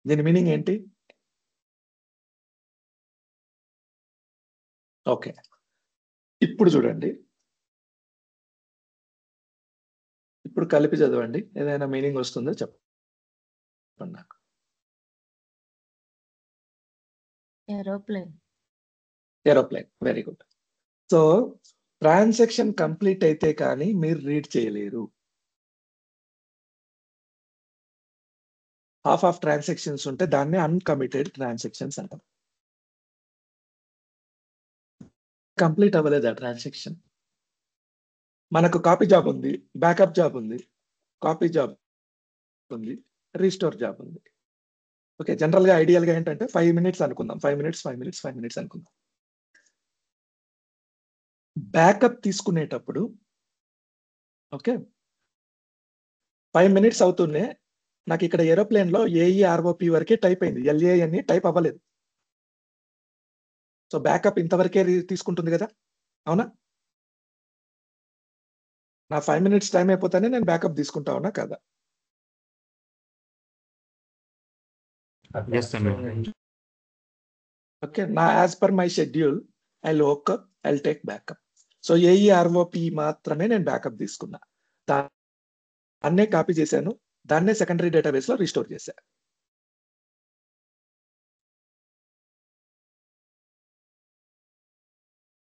S1: దీని మీనింగ్ ఏంటి? ఓకే, ఇప్పుడు చూడండి, ఇప్పుడు కలిపి చదవండి, ఏదైనా మీనింగ్ వస్తుందో చెప్పండి నాకు.
S4: Aeroplane.
S1: Aeroplane, very good. So transaction complete అయితే కానీ మీరు రీడ్ చేయలేరు. హాఫ్ ఆఫ్ ట్రాన్సాక్షన్స్ ఉంటే దాన్ని అన్కమిటెడ్ ట్రాన్సాక్షన్స్ అంటాం. కంప్లీట్ అవ్వలేదు ఆ ట్రాన్సాక్షన్. మనకు కాపీ జాబ్ ఉంది, బ్యాకప్ జాబ్ ఉంది, కాపీ జాబ్ ఉంది, రీస్టోర్ జాబ్ ఉంది. ఓకే, జనరల్ గా ఐడియల్ గా ఏంటంటే 5 minutes అనుకుందాం. 5 minutes అనుకుందాం. బ్యాకప్ తీసుకునేటప్పుడు ఓకే 5 minutes అవుతూనే నాకు ఇక్కడ ఏరోప్లేన్ లో AEROP వరకే టైప్ అయింది, LANE టైప్ అవ్వలేదు. సో బ్యాకప్ ఇంతవరకే తీసుకుంటుంది కదా, అవునా? నా 5 minutes టైం అయిపోతానే నేను బ్యాకప్ తీసుకుంటా ఉన్నా కదా?
S2: Yes, అన్న.
S1: ఓకే, నా as per my schedule I'll take backup. So AEROP మాత్రమే నేను బ్యాకప్ తీసుకున్నా, దాన్నే కాపీ చేశాను, దాన్నే సెకండరీ డేటాబేస్ లో రీస్టోర్ చేశా.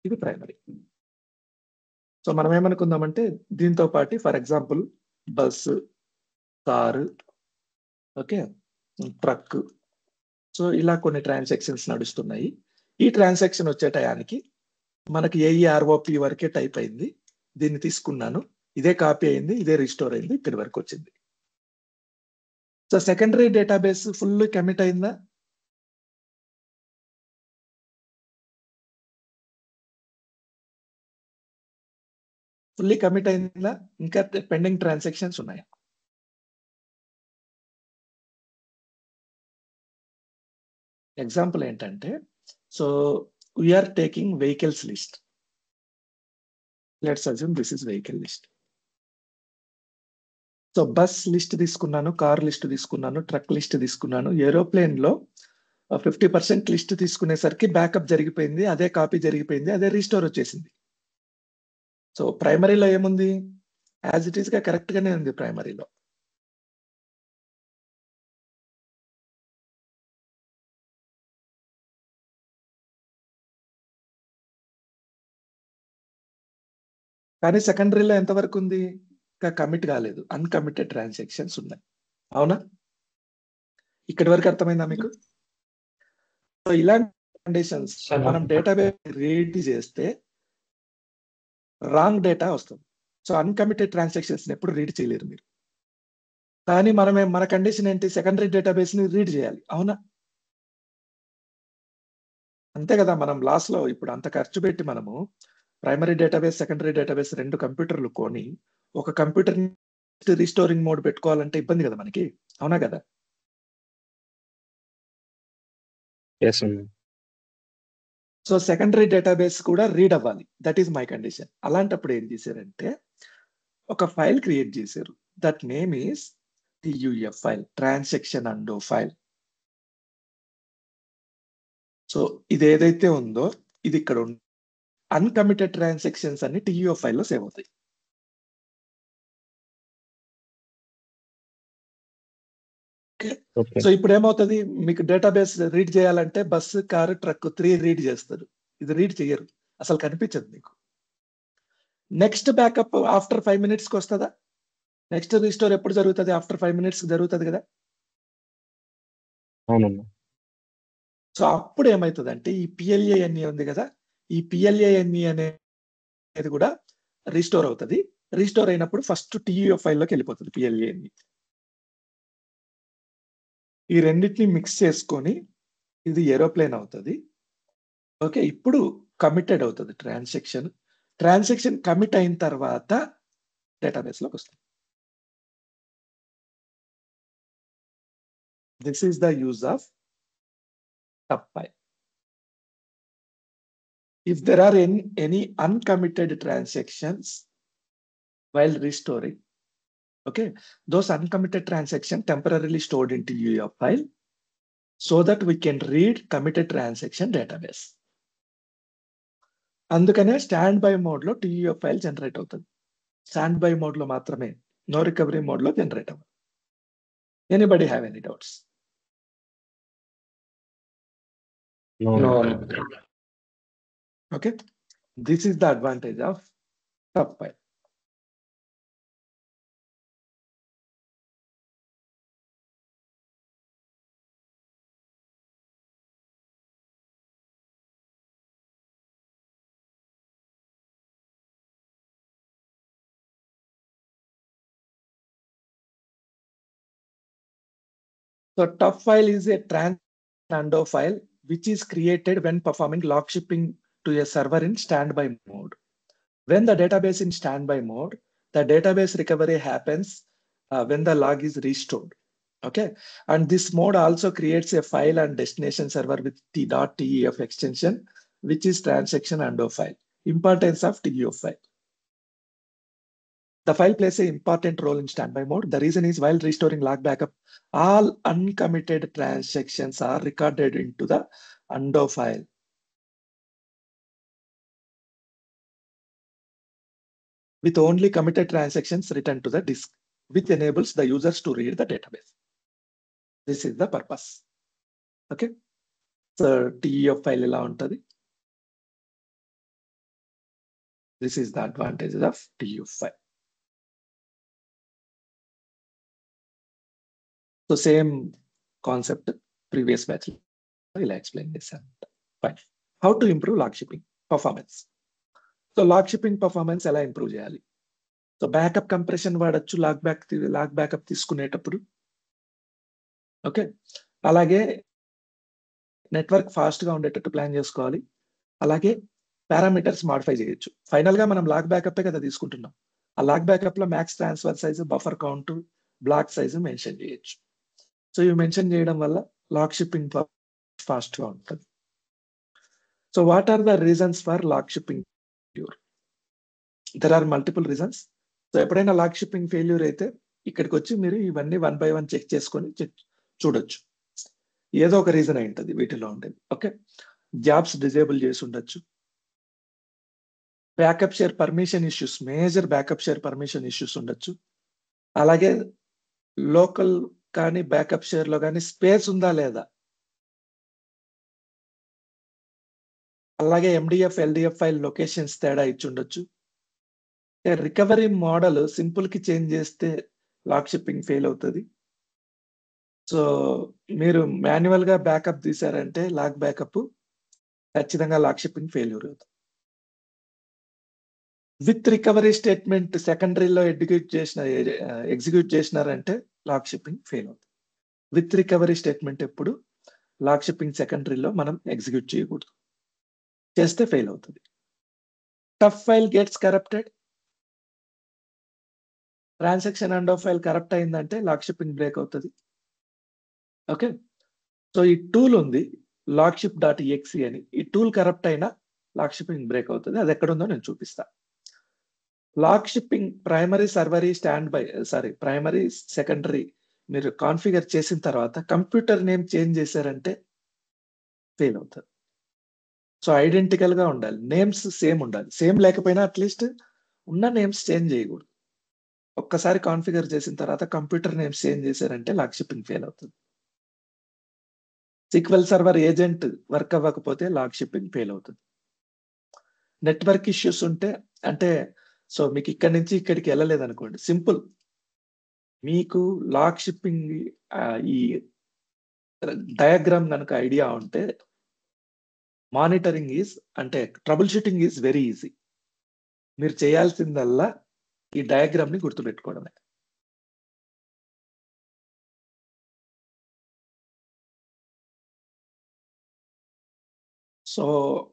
S1: ఇది ప్రైమరీ. సో మనం ఏమనుకుందామంటే దీంతో పాటు for example bus, car, okay, truck, so ఇలా కొన్ని ట్రాన్సాక్షన్స్ నడుస్తున్నాయి. ఈ ట్రాన్సాక్షన్ వచ్చే టయానికి మనకి AEROP వరకే టైప్ అయింది, దీన్ని తీసుకున్నాను, ఇదే కాపీ అయింది, ఇదే రీస్టోర్ అయింది, ఇక్కడి వరకు వచ్చింది. So secondary database full commit అయిందా? ఫుల్లీ కమిట్ అయిందా? ఇంకా పెండింగ్ ట్రాన్సాక్షన్స్ ఉన్నాయా? ఎగ్జాంపుల్ ఏంటంటే, so we're taking vehicles list. Let's assume this is vehicle list. So bus list తీసుకున్నాను, కార్ లిస్ట్ తీసుకున్నాను, ట్రక్ లిస్ట్ తీసుకున్నాను. ఏరోప్లేన్ లో 50% లిస్ట్ తీసుకునేసరికి బ్యాకప్ జరిగిపోయింది, అదే కాపీ జరిగిపోయింది, అదే రీస్టోర్ వచ్చేసింది. సో ప్రైమరీలో ఏముంది? యాజ్ ఇట్ ఈస్ గా కరెక్ట్ గానే ఉంది ప్రైమరీలో. కానీ సెకండరీలో ఎంతవరకు ఉంది? ఇంకా కమిట్ కాలేదు, అన్కమిటెడ్ ట్రాన్సాక్షన్స్ ఉన్నాయి, అవునా? ఇక్కడి వరకు అర్థమైందా మీకు? సో ఇలాంటి కండిషన్స్ మనం డేటాబేస్ రీడ్ చేస్తే రాంగ్ డేటా వస్తుంది. సో అన్కమిటెడ్ ట్రాన్సాక్షన్స్ ఎప్పుడు రీడ్ చేయలేరు మీరు. కానీ మన కండిషన్ ఏంటి? సెకండరీ డేటాబేస్ ని రీడ్ చేయాలి, అవునా? అంతే కదా, మనం లాస్ లో ఇప్పుడు అంత ఖర్చు పెట్టి మనము ప్రైమరీ డేటాబేస్, సెకండరీ డేటాబేస్ 2 కంప్యూటర్లు కొని ఒక కంప్యూటర్ రీస్టోరింగ్ మోడ్ పెట్టుకోవాలంటే ఇబ్బంది కదా మనకి, అవునా కదా?
S2: Yes, అన్న.
S1: సో సెకండరీ డేటాబేస్ కూడా రీడ్ అవ్వాలి, దట్ ఈస్ మై కండిషన్. అలాంటప్పుడు ఏం చేశారంటే ఒక ఫైల్ క్రియేట్ చేశారు, that name is TUF file, transaction undo file. So ఇది ఏదైతే ఉందో ఇది ఇక్కడ ఉంది. అన్కమిటెడ్ ట్రాన్సాక్షన్స్ అన్ని TUF ఫైల్లో సేవ్ అవుతాయి.
S2: Okay.
S1: సో ఇప్పుడు ఏమవుతుంది, మీకు డేటాబేస్ రీడ్ చేయాలంటే బస్సు, కారు, ట్రక్ 3 రీడ్ చేస్తారు, ఇది రీడ్ చేయరు, అసలు కనిపించదు మీకు. నెక్స్ట్ బ్యాకప్ ఆఫ్టర్ 5 minutes కి వస్తుందా? నెక్స్ట్ రీస్టోర్ ఎప్పుడు జరుగుతుంది? ఆఫ్టర్ 5 minutes కి జరుగుతుంది కదా.
S2: అవునన్న.
S1: సో అప్పుడు ఏమవుతుందంటే ఈ PLANE ఉంది కదా, ఈ PLANE అనేది కూడా రీస్టోర్ అవుతుంది. రీస్టోర్ అయినప్పుడు ఫస్ట్ TUF ఫైల్లోకి వెళ్ళిపోతుంది PLANE. ఈ రెండింటిని మిక్స్ చేసుకొని ఇది ఏరోప్లేన్ అవుతుంది. ఓకే, ఇప్పుడు కమిటెడ్ అవుతుంది ట్రాన్సాక్షన్ కమిట్ అయిన తర్వాత డేటాబేస్ లోకి వస్తుంది. This is the use of TUF file. If there are any uncommitted transactions while restoring, okay, those uncommitted transactions temporarily stored into TUF file so that we can read committed transaction database. అందుకనే stand by mode లో TUF file generate అవుతుంది. Stand by mode లో మాత్రమే, no recovery mode లో generate అవ్వదు. Anybody have any doubts?
S2: No.
S1: Okay, this is the advantage of TUF file. So tough file is a undo file which is created when performing log shipping to a server in standby mode. When the database in standby mode, the database recovery happens when the log is restored. Okay, and this mode also creates a file and destination server with t.tef extension, which is transaction undo file. Importance of TUF file. The file plays an important role in standby mode. The reason is while restoring log backup, all uncommitted transactions are recorded into the undo file. With only committed transactions returned to the disk, which enables the users to read the database. This is the purpose. Okay. So TUF file ela untadi. This is the advantages of TUF file. So same concept previous batch I will explain this. Fine. How to improve log shipping performance? So log shipping performance ఎలా improve చేయాలి? So backup compression వాడచ్చు log backup తీసుకునేటప్పుడు. Okay, అలాగే network fast గా ఉండేటట్టు plan చేసుకోవాలి. అలాగే parameters modify చేయొచ్చు. ఫైనల్ గా మనం లాగ్ బ్యాకప్ కదా తీసుకుంటున్నాం. ఆ లాగ్ బ్యాకప్ లో max transfer size, buffer count, block size mention చేయొచ్చు. సో ఇవి మెన్షన్ చేయడం వల్ల లాగ్ షిప్పింగ్ ఫాస్ట్ గా ఉంటుంది. So what are the reasons for log shipping failure? There are multiple reasons. So ఎప్పుడైనా లాగ్ షిప్పింగ్ ఫెయిల్యూర్ అయితే ఇక్కడికి వచ్చి మీరు ఇవన్నీ 1 by 1 చెక్ చేసుకొని చూడొచ్చు. ఏదో ఒక రీజన్ అయి ఉంటుంది వీటిలో ఉండేది. ఓకే, జాబ్స్ డిజేబుల్ చేసి ఉండొచ్చు. Backup share permission issues, major backup share permission issues ఉండొచ్చు. అలాగే లోకల్ కానీ బ్యాకప్ షేర్ లో కానీ స్పేస్ ఉందా లేదా, అలాగే MDF LDF ఫైల్ లొకేషన్స్ తేడా ఇచ్చి ఉండొచ్చు. రికవరీ మోడల్ సింపుల్ కి చేంజ్ చేస్తే లాగ్ షిప్పింగ్ ఫెయిల్ అవుతుంది. సో మీరు మాన్యువల్ గా బ్యాకప్ తీసారంటే లాగ్ బ్యాకప్ ఖచ్చితంగా లాగ్ షిప్పింగ్ ఫెయిల్యూర్ అవుతుంది. విత్ రికవరీ స్టేట్మెంట్ సెకండరీలో ఎగ్జిక్యూట్ చేసినారంటే లాగ్ షిప్పింగ్ ఫెయిల్ అవుతుంది. విత్ రికవరీ స్టేట్మెంట్ ఎప్పుడు లాగ్ షిప్పింగ్ సెకండరీలో మనం ఎగ్జిక్యూట్ చేయకూడదు, చేస్తే ఫెయిల్ అవుతుంది. TUF file gets corrupted, transaction and file corrupt అయిందంటే లాగ్ షిప్పింగ్ బ్రేక్ అవుతుంది. ఓకే, సో ఈ టూల్ ఉంది logship.exe అని. ఈ టూల్ కరప్ట్ అయినా లాగ్ షిప్పింగ్ బ్రేక్ అవుతుంది. అది ఎక్కడ ఉందో నేను చూపిస్తా. Log shipping primary primary secondary మీరు కాన్ఫిగర్ చేసిన తర్వాత కంప్యూటర్ నేమ్ చేంజ్ చేశారంటే ఫెయిల్ అవుతుంది. సో ఐడెంటికల్ గా ఉండాలి, నేమ్స్ సేమ్ ఉండాలి. సేమ్ లేకపోయినా అట్లీస్ట్ ఉన్న నేమ్స్ చేంజ్ చేయకూడదు. ఒక్కసారి కాన్ఫిగర్ చేసిన తర్వాత కంప్యూటర్ నేమ్స్ చేంజ్ చేశారంటే లాగ్ షిప్పింగ్ ఫెయిల్ అవుతుంది. సిక్వెల్ సర్వర్ ఏజెంట్ వర్క్ అవ్వకపోతే లాగ్ షిప్పింగ్ ఫెయిల్ అవుతుంది. నెట్వర్క్ ఇష్యూస్ ఉంటే, అంటే సో మీకు ఇక్కడి నుంచి ఇక్కడికి వెళ్ళలేదు అనుకోండి, సింపుల్ మీకు లాగ్ షిప్పింగ్ ఈ డయాగ్రామ్ కనుక ఐడియా ఉంటే మానిటరింగ్ అంటే trouble shooting is very easy. మీరు చేయాల్సిందల్లా ఈ డయాగ్రామ్ ని గుర్తుపెట్టుకోవడమే. సో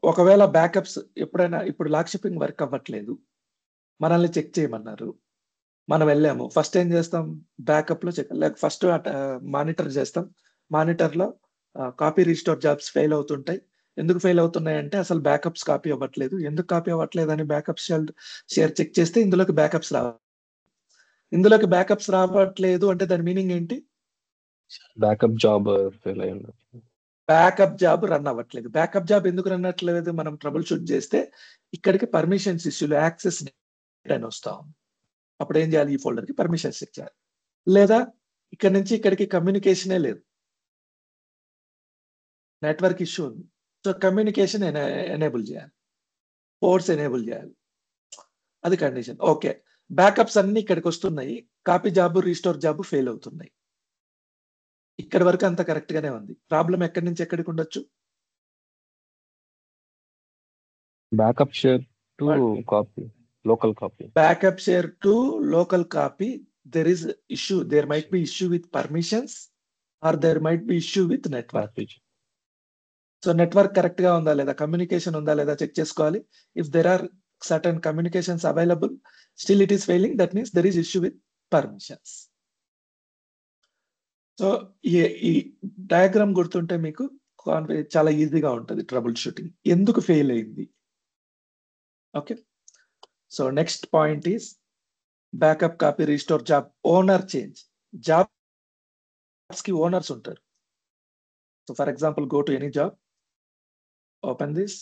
S1: ఒకవేళ బ్యాకప్స్ ఎప్పుడైనా, ఇప్పుడు లాగ్ షిప్పింగ్ వర్క్ అవ్వట్లేదు, మనల్ని చెక్ చేయమన్నారు, మనం వెళ్ళాము, ఫస్ట్ ఏం చేస్తాం, బ్యాకప్ లో చెక్, ఫస్ట్ మానిటర్ చేస్తాం. మానిటర్ లో కాపీ రీస్టోర్ జాబ్స్ ఫెయిల్ అవుతుంటాయి. ఎందుకు ఫెయిల్ అవుతున్నాయంటే అసలు బ్యాకప్స్ కాపీ అవ్వట్లేదు. ఎందుకు కాపీ అవ్వట్లేదు అని బ్యాకప్ షేర్ చెక్ చేస్తే ఇందులోకి బ్యాకప్స్ ఇందులోకి బ్యాకప్స్ రావట్లేదు అంటే దాని మీనింగ్ ఏంటి?
S2: బ్యాకప్ జాబ్ ఫెయిల్ అయ్యి ఉండొచ్చు.
S1: బ్యాకప్ జాబ్ రన్ అవ్వట్లేదు. బ్యాకప్ జాబ్ ఎందుకు రన్ అవ్వట్లేదు? మనం ట్రబుల్ షూట్ చేస్తే ఇక్కడికి పర్మిషన్స్ ఇష్యూలు, యాక్సెస్ అని వస్తాం. అప్పుడు ఏం చేయాలి? ఈ ఫోల్డర్ కి పర్మిషన్స్ ఇచ్చారు. లేదా ఇక్కడ నుంచి ఇక్కడికి కమ్యూనికేషనే లేదు, నెట్వర్క్ ఇష్యూ ఉంది. సో కమ్యూనికేషన్ ఎనేబుల్ చేయాలి, పోర్ట్స్ ఎనేబుల్ చేయాలి, అది కండిషన్. ఓకే, బ్యాకప్స్ అన్ని ఇక్కడికి వస్తున్నాయి, copy job restore job fail అవుతున్నాయి. ఇక్కడ వరకు అంత కరెక్ట్ గానే ఉంది. ప్రాబ్లం ఎక్కడి నుంచి ఎక్కడికి ఉండొచ్చు?
S2: Backup share to copy, local copy.
S1: Backup share to local copy, there is issue, there might be issue with permissions or there might be issue with network. So network correct గా ఉందా లేదా, communication ఉందా లేదా check చేసుకోవాలి. If there are certain communications available, still it is failing, that means there is issue with permissions. So ఈ diagram గుర్తుంటే మీకు చాలా ఈజీగా ఉంటుంది ట్రబుల్ షూటింగ్. ఎందుకు ఫెయిల్ అయింది? Okay, so next point is backup, copy, restore, job, owner change. Jobs కి owners ఉంటారు. So for example, go to any job, open this.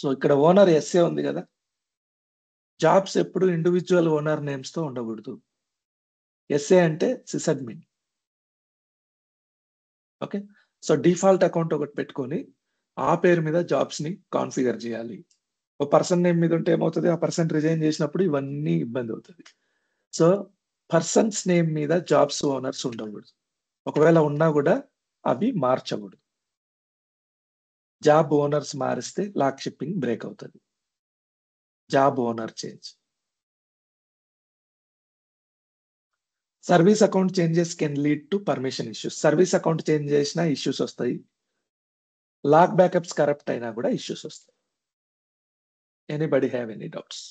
S1: So ఇక్కడ ఓనర్ ఎస్ఏ ఉంది కదా. జాబ్స్ ఎప్పుడు ఇండివిజువల్ ఓనర్ నేమ్స్ తో ఉండకూడదు. ఎస్ఏ అంటే sysadmin. Okay, so default account ఒకటి పెట్టుకొని ఆ పేరు మీద జాబ్స్ ని కాన్ఫిగర్ చేయాలి. ఒక పర్సన్ నేమ్ మీద ఉంటే ఏమవుతుంది, ఆ పర్సన్ రిజైన్ చేసినప్పుడు ఇవన్నీ ఇబ్బంది అవుతుంది. సో పర్సన్స్ నేమ్ మీద జాబ్స్ ఓనర్స్ ఉండకూడదు. ఒకవేళ ఉన్నా కూడా అవి మార్చకూడదు. జాబ్ ఓనర్స్ మారిస్తే లాక్ షిప్పింగ్ బ్రేక్ అవుతుంది. Job owner change. Service account changes can lead to permission issues. Service account change చేసినా ఇష్యూస్ వస్తాయి. లాక్ బ్యాకప్స్ కరప్ట్ అయినా కూడా ఇష్యూస్ వస్తాయి. Anybody have any doubts?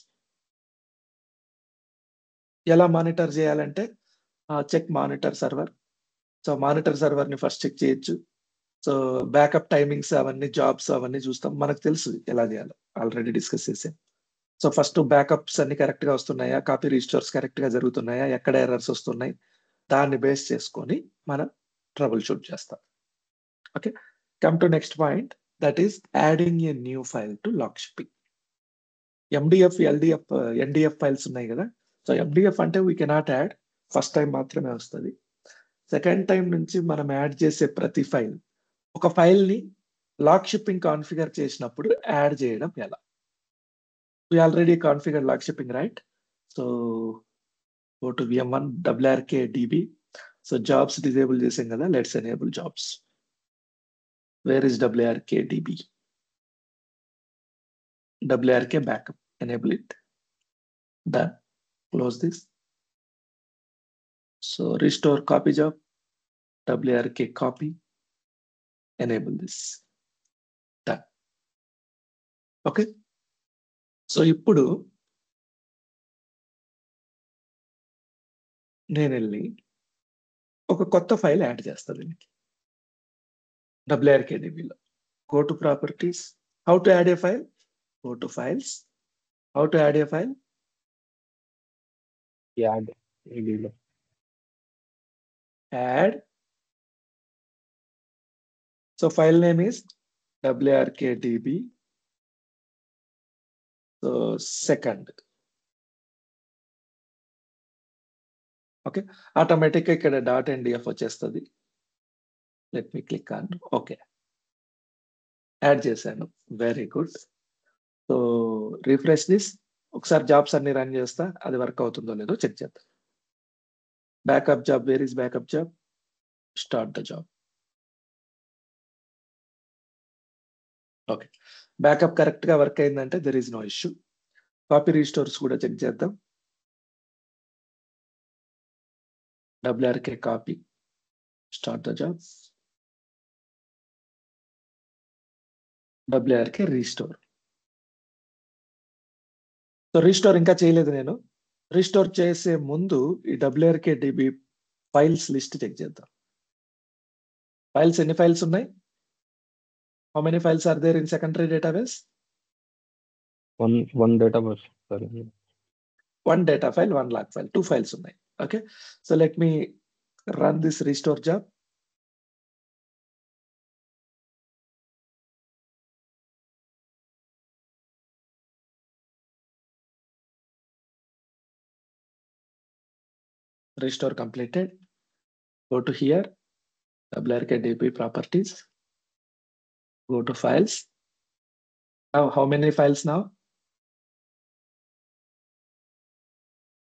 S1: ఎలా మానిటర్ చేయాలంటే check monitor server. So monitor server ని first check చేయొచ్చు. So backup timings అవన్నీ, జాబ్స్ అవన్నీ చూస్తాం. మనకు తెలుసు ఎలా చేయాలో, ఆల్రెడీ డిస్కస్ చేసాం. సో ఫస్ట్ బ్యాకప్స్ అన్ని కరెక్ట్ గా వస్తున్నాయా, కాపీ రీస్టోర్స్ కరెక్ట్ గా జరుగుతున్నాయా, ఎక్కడ ఎర్రర్స్ వస్తున్నాయి, దాన్ని బేస్ చేసుకొని మనం ట్రబుల్ షూట్ చేస్తాం. Okay, come to next point, that is adding a new file to log shipping. MDF, LDF, NDF files ఉన్నాయి కదా. సో ఎండిఎఫ్ అంటే we cannot add, first time మాత్రమే వస్తుంది. సెకండ్ టైం నుంచి మనం యాడ్ చేసే ప్రతి ఫైల్, ఒక ఫైల్ ని లాక్ షిప్పింగ్ కాన్ఫిగర్ చేసినప్పుడు యాడ్ చేయడం ఎలా? We already configured lock shipping, right? So go to VM1 WRK DB. So jobs disable chesam kada. Let's enable jobs. Where is WRK DB? WRK backup. Enable it. Done. Close this. So restore copy job. WRK copy. Enable this. Done. Okay. So ఇప్పుడు నేను వెళ్ళి ఒక కొత్త file add చేస్తాను దీనికి WRKDBలో. Go to properties. How to add a file? Go to files. How to add a file?
S2: Add.
S1: So file name is WRKDB. So second. Okay, ఆటోమేటిక్గా ఇక్కడ .ndf వచ్చేస్తుంది. Let me click on okay. Add చేశాను. Very good. So refresh this. ఒకసారి jobs అన్ని run చేస్తా, అది work అవుతుందో లేదో చెక్ చేద్దాం. Backup job, where is backup job? Start the job. Okay, backup correct గా వర్క్ అయిందంటే there is no issue. Copy restores కూడా చెక్ చేద్దాం. WRK copy. Start the job. WRK restore. So restore ఇంకా చేయలేదు నేను. రీస్టోర్ చేసే ముందు ఈ WRKDB ఫైల్స్ లిస్ట్ చెక్ చేద్దాం. ఫైల్స్ ఎన్ని ఫైల్స్ ఉన్నాయి? How many files are there in secondary database?
S2: One database. Sorry.
S1: One data file, one log file, 2 files ఉన్నాయి. Okay, so let me run this restore job. Restore completed. Go to here, WRKDB properties. Go to files. Now how many files now?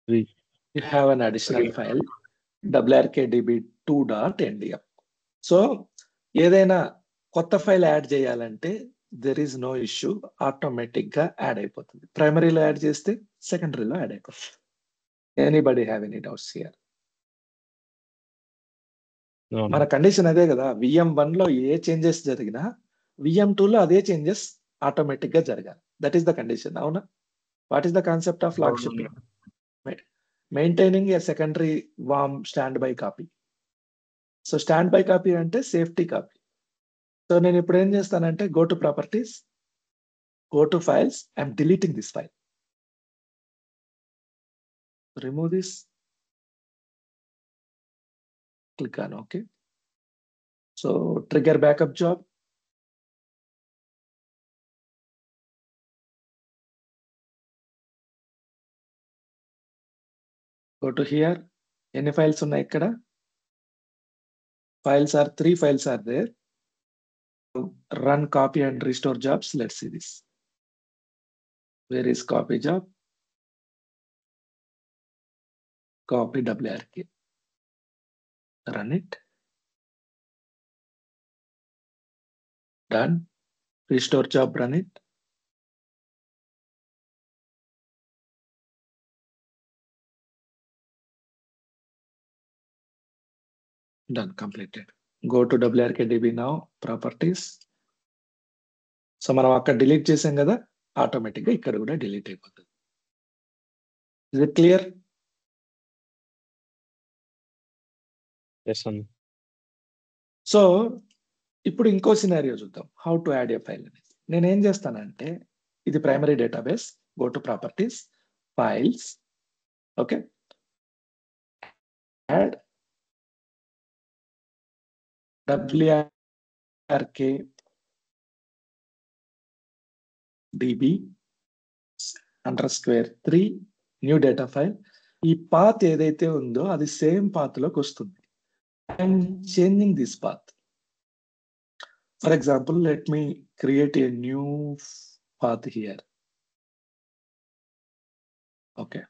S2: 3.
S1: You have an additional file, WRKDB2.ndf. So ఏదైనా కొత్త file add చేయాలంటే there is no issue, automatic గా add అయిపోతుంది. ప్రైమరీలో add చేస్తే సెకండరీలో add అయిపోతుంది. Anybody have any doubts here? మన కండిషన్ అదే కదా, VM1 లో ఏ చేంజెస్ జరిగినా VM2 లో అదే చేంజెస్ ఆటోమేటిక్ గా జరగాలి. That is the condition. అవునా? What is the concept of log shipping? Maintaining a secondary warm standby copy. So standby copy అంటే సేఫ్టీ కాపీ. సో నేను ఇప్పుడు ఏం చేస్తానంటే go to properties, go to files, I'm deleting this file, remove this, click on OK. So trigger backup job. Go to here. Any files ఉన్నాయి ఇక్కడ? Files are 3 files are there. Run copy and restore jobs. Let's see this. Where is copy job? Copy WRK. Run it. Done. Restore job, run it. Done, completed. Go to WRKDB now, properties. So మనం అక్కడ delete చేసాం కదా, automatic గా ఇక్కడ కూడా delete అయిపోతుంది. Is it clear? So ఇప్పుడు ఇంకో సినారియో చూద్దాం, how to add a file అనేది. నేను ఏం చేస్తానంటే ఇది primary database, go to properties, files, okay, add WRK DB _3 new data file. ఈ పాత్ ఏదైతే ఉందో అది సేమ్ పాత్ లోకి వస్తుంది. I'm changing this path. For example, let me create a new path here. Okay,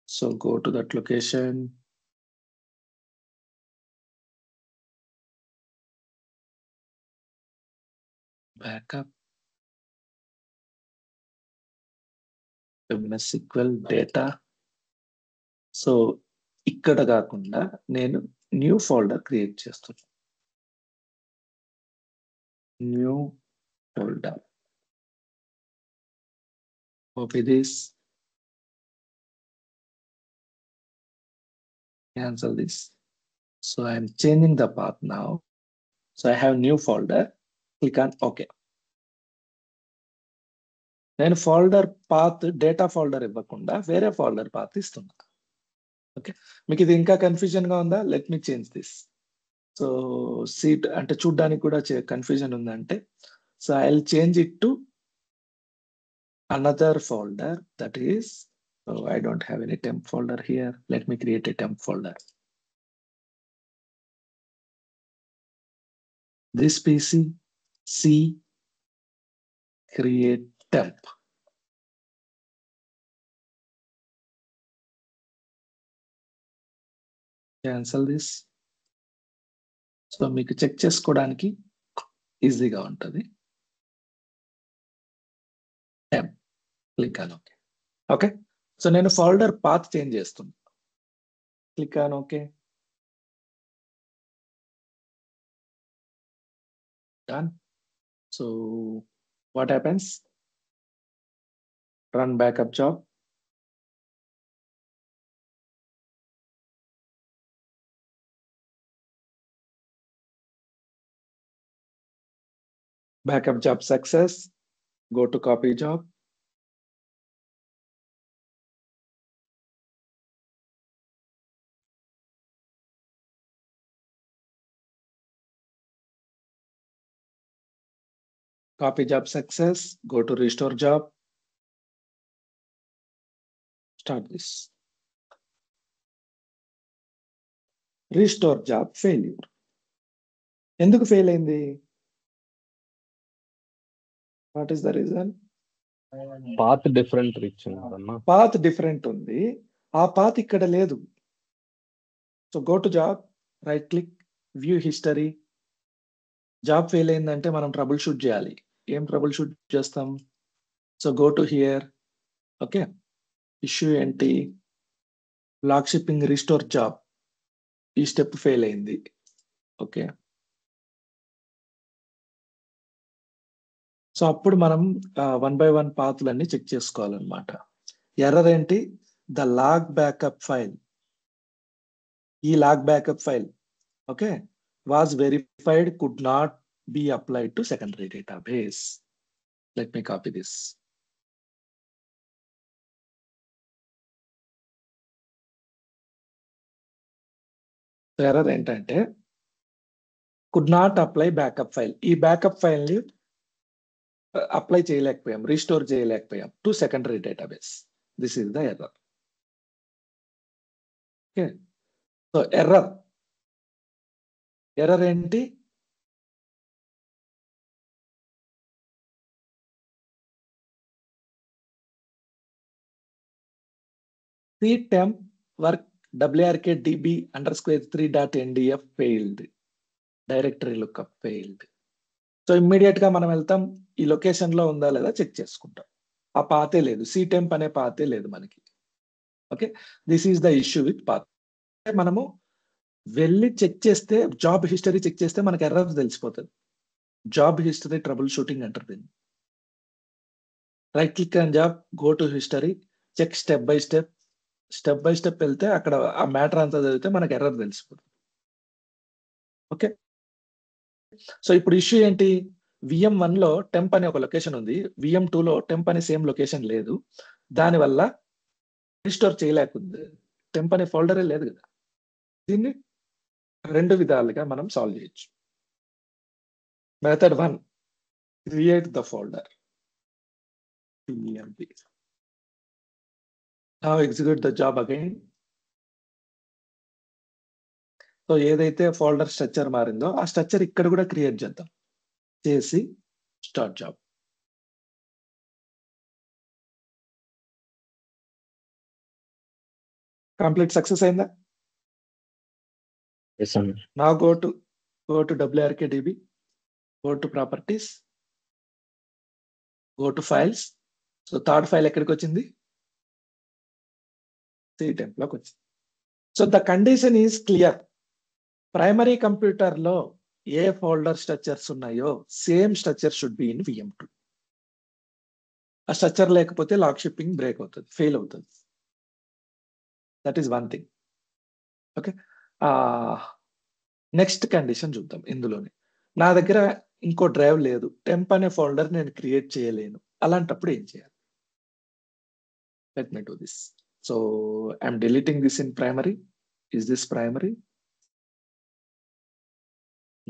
S1: so go to that location, backup, MS SQL data. So ఇక్కడ కాకుండా నేను new folder create చేస్తున్నాను. New folder, copy this, cancel this. So I am changing the path now. So I have new folder, click on OK. నేను folder path data folder ఇవ్వకుండా వేరే folder path ఇస్తున్నా. Okay, మీకు ఇది ఇంకా confusion గా ఉందా? Let me change this. So seat అంటే చూడ్డానికి కూడా కన్ఫ్యూజన్ ఉందంటే, so I will change it to another folder, that is, so I don't have any temp folder here. Let me create a temp folder. This PC, C, create temp. Cancel this. So మీకు check చేసుకోవడానికి ఈజీగా ఉంటుంది. Temp, click on okay. Okay, so నేను folder path change చేస్తున్నా. Click on okay. Done. So what happens? Run backup job. Backup job success. Go to copy job. Copy job success. Go to restore job. Start this. Restore job failure. ఎందుకు fail అయింది? What is the reason?
S2: Path different ఇచ్చింది.
S1: Path different ఉంది, ఆ path ఇక్కడ లేదు. So go to job, right click, view history. Job fail అయిందంటే మనం trouble shoot చేయాలి. ఏం ట్రబుల్ షూట్ చేస్తాం? So go to here. Okay, issue ఏంటి? Log shipping restore job. ఈ స్టెప్ ఫెయిల్ అయింది. ఓకే. సో అప్పుడు మనం 1 by 1 పాత్లన్నీ చెక్ చేసుకోవాలన్నమాట. ఎర్రర్ ఏంటి? The log backup file. ఈ log backup file okay was verified could not be applied to secondary database. Let me copy this. Error ఏంటంటే could not apply backup file. ఈ backup file ని apply చేయలేకపోయాం, restore చేయలేకపోయాం to secondary database. This is the error. Okay. So error ఏంటి? ctemp work wrk_db_3.ndf failed. Directory lookup failed. So immediate గా మనం వెళ్తాం, ఈ లొకేషన్ లో ఉందా లేదా చెక్ చేసుకుంటాం. ఆ పాతే లేదు, ctemp అనే పాతే లేదు మనకి. Okay, this is the issue with path. మనము వెళ్ళి చెక్ చేస్తే, జాబ్ హిస్టరీ చెక్ చేస్తే మనకి ఎర్రర్ తెలిసిపోతుంది. జాబ్ హిస్టరీ ట్రబుల్ షూటింగ్ అంటారు దీన్ని. Right click on job, go to history, check step by step వెళ్తే అక్కడ ఆ మ్యాటర్ అంతా చదివితే మనకి ఎర్రర్ తెలిసిపోతుంది. ఓకే. సో ఇప్పుడు ఇష్యూ ఏంటి? VM1 లో టెంప్ అనే ఒక లొకేషన్ ఉంది, VM2 లో టెంప్ అనే సేమ్ లొకేషన్ లేదు. దానివల్ల రీస్టోర్ చేయలేకుంది, టెంప్ అనే ఫోల్డరే లేదు కదా. దీన్ని రెండు విధాలుగా మనం సాల్వ్ చేయొచ్చు. Method 1, create the folder temp. Now execute the job again. So ఏదైతే ఫోల్డర్ స్ట్రక్చర్ మారిందో ఆ స్ట్రక్చర్ ఇక్కడ కూడా క్రియేట్ చేద్దాం. చేసి స్టార్ట్ జాబ్. కంప్లీట్ సక్సెస్ అయిందా?
S2: Yes, sir.
S1: Now go to WRKDB, go to properties, go to files. So third file ఎక్కడికి వచ్చింది? ctemp లోకి వచ్చింది. So the condition is clear. Primary computer లో ఏ ఫోల్డర్ స్ట్రక్చర్స్ ఉన్నాయో same structure should be in VM2. ఆ structure లేకపోతే lock shipping break అవుతుంది, fail అవుతుంది. That is one thing. Okay, next condition చూద్దాం. ఇందులోనే నా దగ్గర ఇంకో డ్రైవ్ లేదు, టెంప్ అనే ఫోల్డర్ నేను క్రియేట్ చేయలేను. అలాంటప్పుడు ఏం చేయాలి? Let me do this. So I'm deleting this in primary. Is this primary?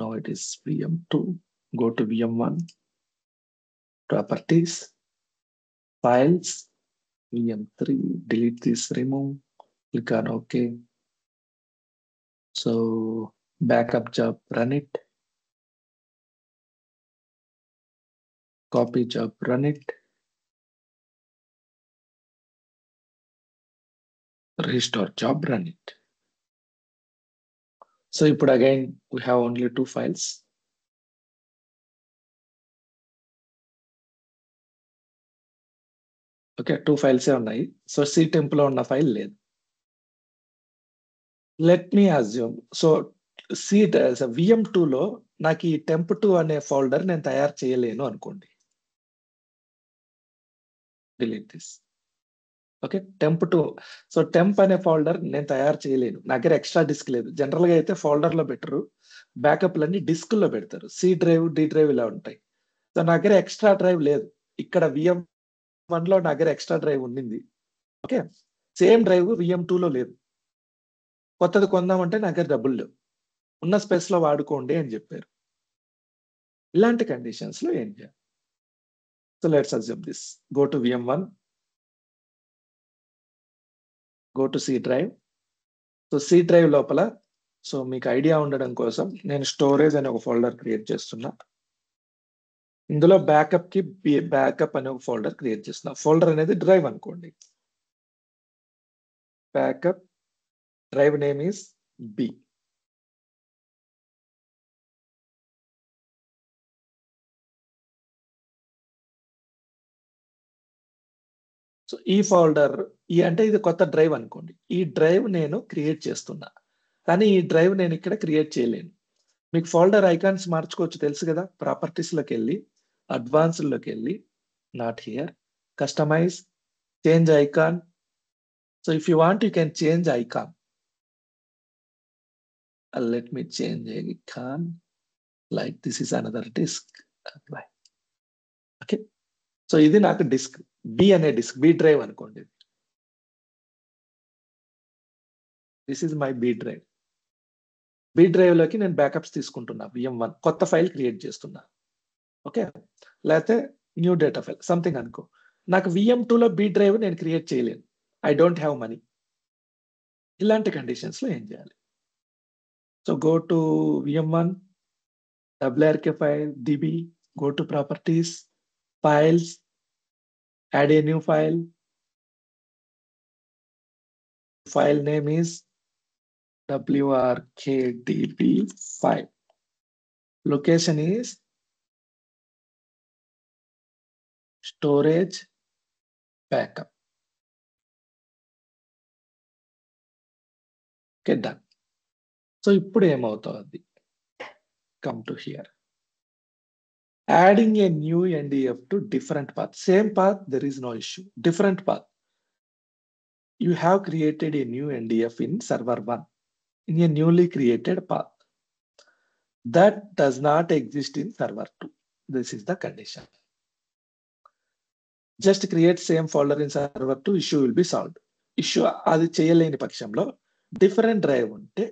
S1: No, it is VM2. Go to VM1, properties, files, VM3, delete this, remove, click on OK. So backup job, run it. Copy job, run it. Restore job, run it. So ఇప్పుడు again we have only 2 files. Okay, 2 files ఉన్నాయి. So ctemp లో ఉన్న file లేదు. Let me assume, so VM2 లో నాకు ఈ temp2 అనే folder నేను తయారు చేయలేను అనుకోండి. Delete this. Okay, temp2. So temp అనే ఫోల్డర్ నేను తయారు చేయలేను, నా దగ్గర ఎక్స్ట్రా డిస్క్ లేదు. జనరల్ గా అయితే ఫోల్డర్ లో పెట్టరు, బ్యాకప్లన్నీ డిస్క్ లో పెడతారు. C డ్రైవ్, D డ్రైవ్ ఇలా ఉంటాయి. సో నా దగ్గర ఎక్స్ట్రా డ్రైవ్ లేదు. ఇక్కడ VM1 లో నా దగ్గర ఎక్స్ట్రా డ్రైవ్ ఉండింది. ఓకే, సేమ్ డ్రైవ్ VM2 లో లేదు. కొత్తది కొందామంటే నా దగ్గర డబ్బులు లేవు, ఉన్న స్పేస్ లో వాడుకోండి అని చెప్పారు. ఇలాంటి కండిషన్స్ లో ఏం చేయాలి? So let's assume this. Go to VM1, go to C drive. So C drive లోపల, సో మీకు ఐడియా ఉండడం కోసం నేను స్టోరేజ్ అనే ఒక ఫోల్డర్ క్రియేట్ చేస్తున్నా. ఇందులో బ్యాకప్ కి బ్యాకప్ అనే ఒక ఫోల్డర్ క్రియేట్ చేస్తున్నా. ఫోల్డర్ అనేది డ్రైవ్ అనుకోండి. Backup drive name is B. So ఈ ఫోల్డర్, అంటే ఇది కొత్త డ్రైవ్ అనుకోండి. ఈ డ్రైవ్ నేను క్రియేట్ చేస్తున్నా, కానీ ఈ డ్రైవ్ నేను ఇక్కడ క్రియేట్ చేయలేను. మీకు ఫోల్డర్ ఐకాన్స్ మార్చుకోవచ్చు తెలుసు కదా. ప్రాపర్టీస్లోకి వెళ్ళి అడ్వాన్స్డ్లోకి వెళ్ళి not here customize change icon. So if you want you can change icon. Let me change icon like this is another disk. Okay, so ఇది నాకు డిస్క్ బి అనే డిస్క్, బి డ్రైవ్ అనుకోండి. This is my B drive. B drive లోకి నేను backups తీసుకుంటున్నా. VM1 కొత్త file create చేస్తున్నా. Okay, లేకపోతే న్యూ డేటా ఫైల్ సంథింగ్ అనుకో. నాకు VM2లో బి డ్రైవ్ నేను క్రియేట్ చేయలేను, ఐ డోంట్ హ్యావ్ మనీ. ఇలాంటి కండిషన్స్ లో ఏం చేయాలి? So go to VM1 WRK file DB, go to properties, files, add a new file. File name is WRKDB5. Location is storage backup. Okay, done. So ఇప్పుడు ఏమవుతుంది? Come to here. Adding a new NDF to different path. Same path, there is no issue. Different path. You have created a new NDF in server 1 in a newly created path. That does not exist in server 2. This is the condition. Just create same folder in server 2, issue will be solved. Issue అది చేయలేని పక్షంలో different drive ఉంటే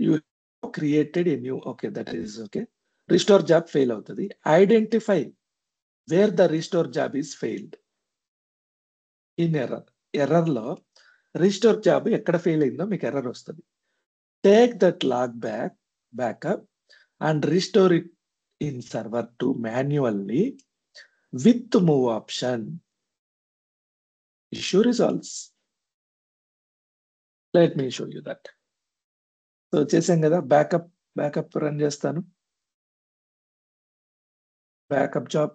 S1: you have created a new, okay, that is okay. Restore job fail అవుతుంది. Identify where the restore job is failed. In error లో restore job ఎక్కడ fail అయిందో మీకు error వస్తుంది. Take that log backup and restore it in server 2 manually with move option. Issue resolves. Let me show you that. So చేసాం కదా, backup run చేస్తాను. Backup job.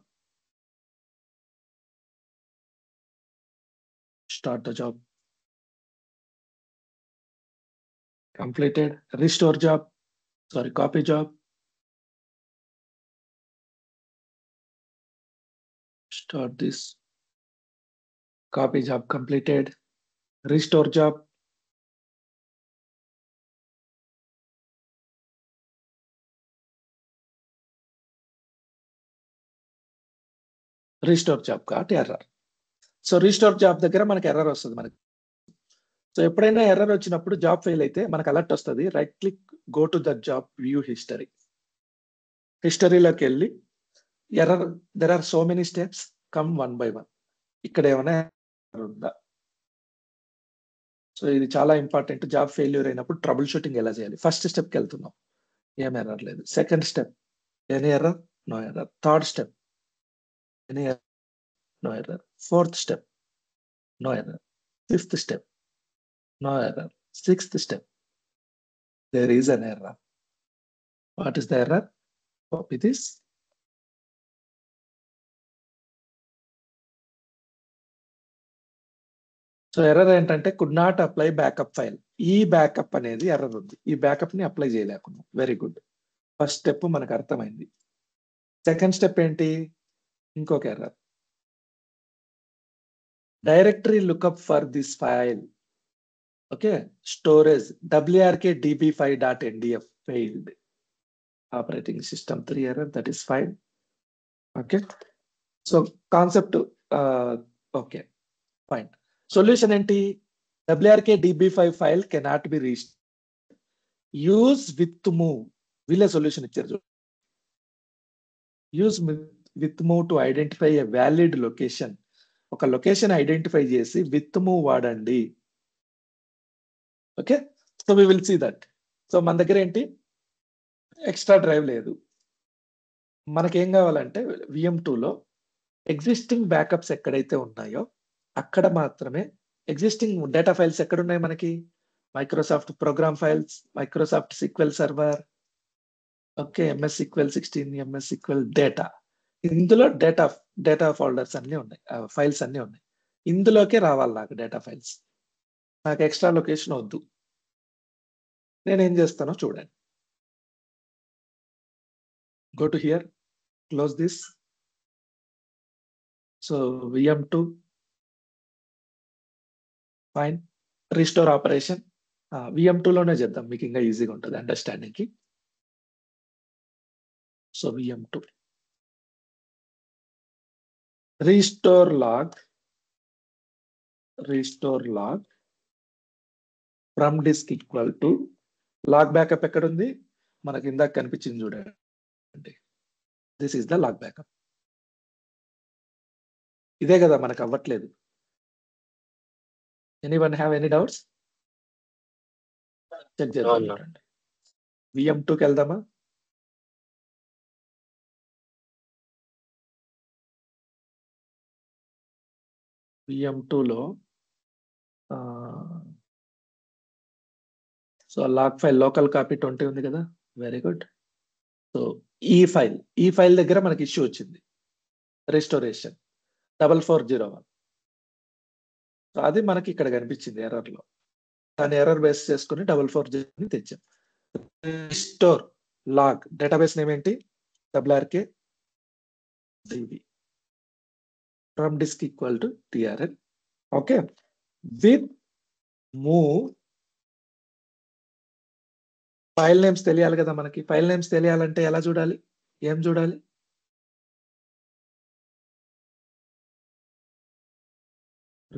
S1: Start the job. Completed. Restore job. Sorry, copy job. Start this. Copy job completed. Restore job. Restore job got error. So restore job దగ్గర మనకి error వస్తుంది మనకి. So ఎప్పుడైనా error వచ్చినప్పుడు job fail అయితే మనకు alert వస్తుంది. Right click, go to the job, view history. హిస్టరీలోకి వెళ్ళి error, there are so many steps, come 1 by 1. ఇక్కడ ఏమైనా ఎర్రర్ ఉందా? సో ఇది చాలా ఇంపార్టెంట్. జాబ్ ఫెయిల్యూర్ అయినప్పుడు ట్రబుల్ షూటింగ్ ఎలా చేయాలి? ఫస్ట్ స్టెప్కి వెళ్తున్నాం, ఏం ఎర్రర్ లేదు. Second step, any error? No error. Third step, any error? No error. Fourth step, no error. Fifth step, no error. Sixth step, there is an error. What is the error? Copy this. So error ఏంటంటే could not apply backup file. ఈ backup అనేది error ఉంది. ఈ backup ని apply చేయలేకున్నాం. Very good. First step మనకు అర్థమైంది. Second step ఏంటి? ఇంకొక error. Directory lookup for this file. Okay, storage wrkdb5.ndf failed. Operating system 3 error, that is fine. Okay, so concept okay, fine. Solution enti? wrkdb5 file cannot be reached. Use with move. Will a solution icharu. Use with move to identify a valid location. ఒక location identify చేసి with move వాడండి. Okay, so we will see that. So మన దగ్గర ఏంటి, extra drive లేదు. మనకేం కావాలంటే VM2లో existing backups ఎక్కడైతే ఉన్నాయో అక్కడ మాత్రమే ఎగ్జిస్టింగ్ డేటా ఫైల్స్ ఎక్కడున్నాయి మనకి? Microsoft programme files, Microsoft SQL server, okay, MS SQL 16, MS SQL data. ఇందులో డేటా ఫోల్డర్స్ అన్ని ఉన్నాయి, ఫైల్స్ అన్ని ఉన్నాయి. ఇందులోకే రావాలి నాకు డేటా ఫైల్స్. నాకు ఎక్స్ట్రా లొకేషన్ వద్దు. నేనేం చేస్తానో చూడండి. Go to here, close this. So VM2, fine. Restore operation. VM2 లోనే చేద్దాం, మీకు ఇంకా ఈజీగా ఉంటుంది అండర్స్టాండింగ్ కి. So VM2 restore log from disk equal to log backup ఎక్కడ ఉంది, మనకి ఇందాక కనిపించింది చూడండి. This is the log backup. ఇదే కదా మనకు అవ్వట్లేదు. Anyone have any doubts? Check చేద్దాం చూడండి. VM2కి వెళ్దామా? VM2లో so log file local copy 20 ఉంది కదా, వెరీ గుడ్. సో ఈ ఫైల్ దగ్గర మనకి ఇష్యూ వచ్చింది, రెస్టోరేషన్ 4401. సో అది మనకి ఇక్కడ కనిపించింది ఎర్రర్ లో. దాని ఎర్రర్ బేస్ చేసుకుని 440 తెచ్చాం. రిస్టోర్ లాగ్ డేటాబేస్ నేమ్ ఏంటి, WRK DB from disk equal to TRN. Okay, with move file names తెలియాలి కదా మనకి. ఫైల్ నేమ్స్ తెలియాలంటే ఎలా చూడాలి, ఏం చూడాలి?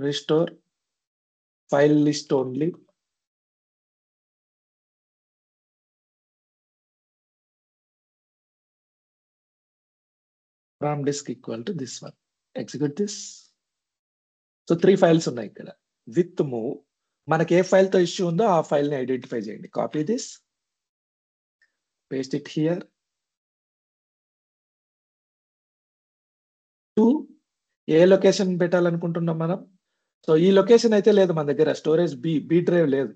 S1: Restore file list only from disk equal to this one. Execute this. So 3 files ఉన్నాయి ఇక్కడ. విత్ మూవ్ మనకి ఏ ఫైల్ తో ఇష్యూ ఉందో ఆ ఫైల్ ని ఐడెంటిఫై చేయండి. Copy this, paste it here. 2 ఏ లొకేషన్ పెట్టాలనుకుంటున్నాం మనం? సో ఈ లొకేషన్ అయితే లేదు మన దగ్గర, స్టోరేజ్ బి డ్రైవ్ లేదు.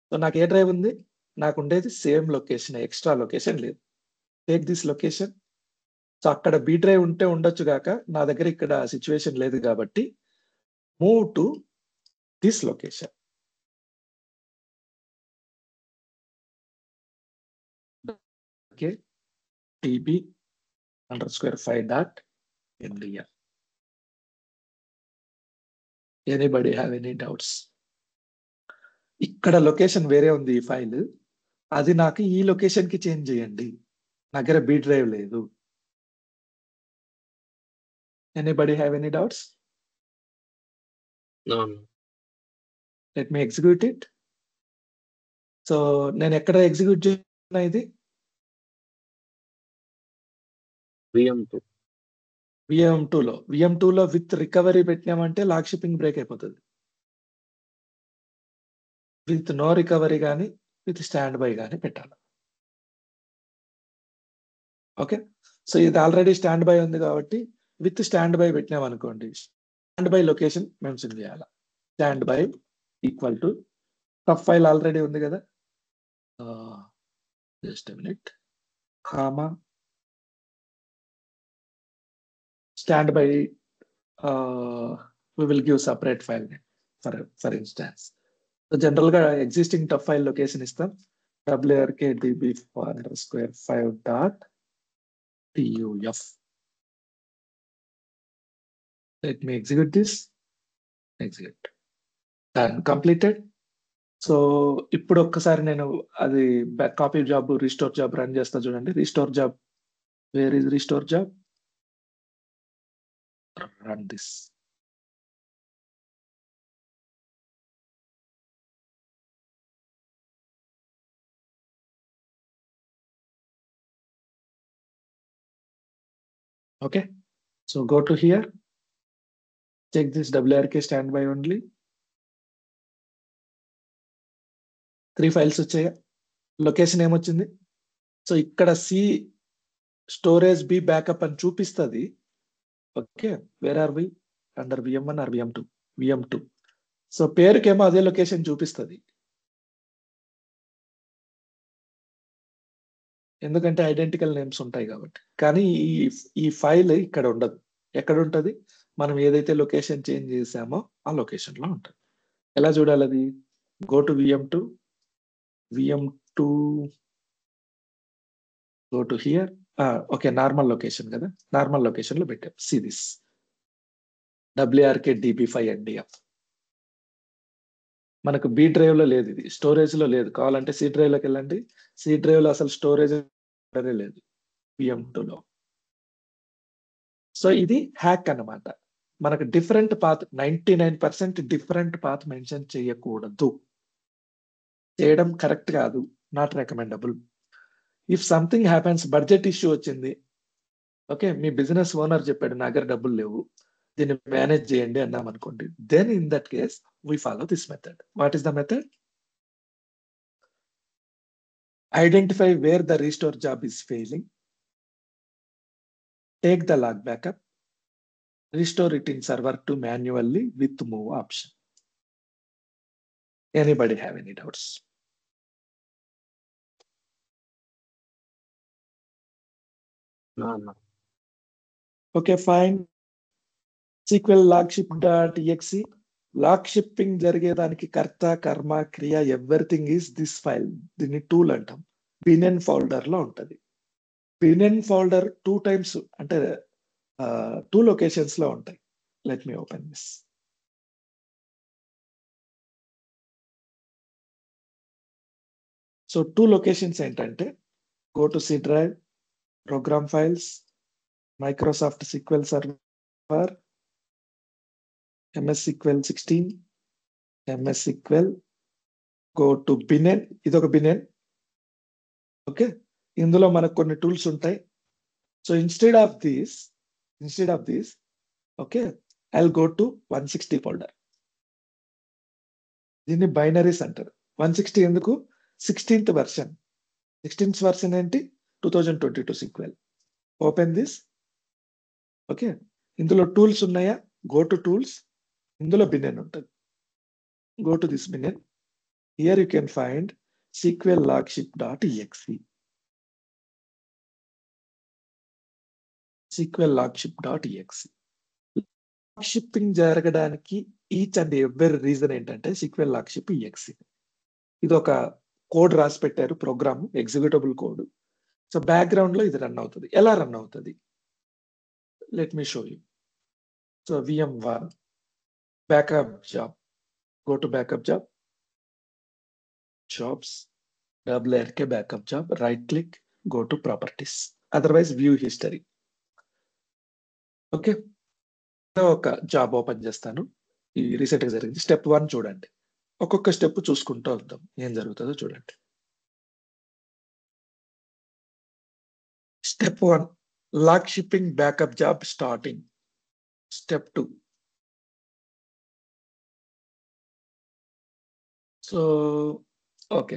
S1: సో నాకు ఏ డ్రైవ్ ఉంది, నాకు ఉండేది సేమ్ లొకేషన్, ఎక్స్ట్రా లొకేషన్ లేదు. Take this location. సో అక్కడ బి డ్రైవ్ ఉంటే ఉండొచ్చు గాక, నా దగ్గర ఇక్కడ సిచ్యువేషన్ లేదు కాబట్టి move to this location. Okay, tb_5.mdl. Anybody have any doubts? ఇక్కడ లొకేషన్ వేరే ఉంది ఈ ఫైల్, అది నాకు ఈ లొకేషన్ కి చేంజ్ చేయండి, నా దగ్గర బి డ్రైవ్ లేదు. Anybody have any doubts? Let me execute it. So నేను ఎక్కడ ఎగ్జిక్యూట్ చేస్తున్నా ఇది? VM2లో విత్ రికవరీ పెట్టినామంటే లాగ్ షిప్పింగ్ బ్రేక్ అయిపోతుంది. విత్ నో రికవరీ కానీ విత్ స్టాండ్ బై కానీ పెట్టాలి. ఓకే, సో ఇది ఆల్రెడీ స్టాండ్ బై ఉంది కాబట్టి విత్ స్టాండ్ బై పెట్టినాం అనుకోండి, స్టాండ్ బై లొకేషన్ మెన్షన్ చేయాలి. Standby equal to sub file already ఉంది కదా, just minute, comma stand by we will give separate file name for instance. So general గా existing tough file location ఇస్తాం, WRK DB_5.tuf. Let me execute this. Execute. Done. Completed. So ఇప్పుడు ఒక్కసారి నేను అది back copy job restore job run చేస్తా చూడండి. Restore job, where is restore job? Run this. Okay, so go to here, check this WRK standby only. 3 files వచ్చాయి. Location ఏమొచ్చింది? So ఇక్కడ C storage B backup అని చూపిస్తుంది. Okay, where are we? Under VM1 or VM2? VM2. So పేరుకేమో అదే location చూపిస్తుంది, ఎందుకంటే identical names ఉంటాయి కాబట్టి. కానీ ఈ ఫైల్ ఇక్కడ ఉండదు. ఎక్కడ ఉంటుంది? మనం ఏదైతే లొకేషన్ చేంజ్ చేసామో ఆ లొకేషన్ లో ఉంటుంది. ఎలా చూడాలి అది? Go to VM2, go to here, okay, normal location కదా, నార్మల్ లొకేషన్ లో పెట్టాం. See this WRK DB5 NDF. మనకు బి డ్రైవ్ లో లేదు, ఇది స్టోరేజ్ లో లేదు. కావాలంటే సి డ్రైవ్ లోకి వెళ్ళండి. సి డ్రైవ్ లో అసలు స్టోరేజ్ లేదు VM2 లో. సో ఇది హ్యాక్ అన్నమాట. మనకు different path 99% different path mention చేయకూడదు. చేయడం కరెక్ట్ కాదు, not recommendable. If something happens, budget issue వచ్చింది, ఓకే, మీ బిజినెస్ ఓనర్ చెప్పాడు నా దగ్గర డబ్బులు లేవు, దీన్ని మేనేజ్ చేయండి అన్నాం అనుకోండి, then in that case we follow this method. What is the method? Identify where the restore job is failing. Take the log backup. Restore it in server to manually with move option. Anybody have any doubts? Okay, fine. SQL logship.exe. Log shipping జరిగేదానికి కర్త, కర్మ, క్రియ, everything is this file. దీన్ని tool అంటాం. Binn folder లో ఉంటది. బినెన్ folder 2 times అంటే 2 locations లో ఉంటాయి. Let me open this. So 2 locations ఏంటంటే, go to C drive, program files, Microsoft SQL server, MS SQL 16, MS SQL, go to Binn. ఇదొక Binn. Okay, ఇందులో మనకు కొన్ని టూల్స్ ఉంటాయి. So instead of this okay, I'll go to 160 folder. దీన్ని binaries అంటారు. 160 ఎందుకు? 16th version. 16th version ఏంటి? 2022 SQL. Open this. Okay, ఇందులో టూల్స్ ఉన్నాయా? Go to tools. ఇందులో బినెన్ ఉంటుంది. Go to this Binn. Here you can find SQL logship.exe. SQL logship.exe. Shipping జరగడానికి each and every reason ఏంటంటే SQL logship exe. ఇది ఒక code రాసి పెట్టారు, program, executable code. So background లో ఇది రన్ అవుతుంది. ఎలా రన్ అవుతుంది? Let me show you. So VM1 backup job. Go to backup job, jobs, WRK backup job, right click, go to properties, otherwise view history. Okay, ఒక job open చేస్తాను. ఈ recent గా జరిగింది. స్టెప్ 1 చూడండి. ఒక్కొక్క స్టెప్ చూసుకుంటూ వద్దాం, ఏం జరుగుతుందో చూడండి. Step 1, log shipping backup job starting. Step 2, so okay,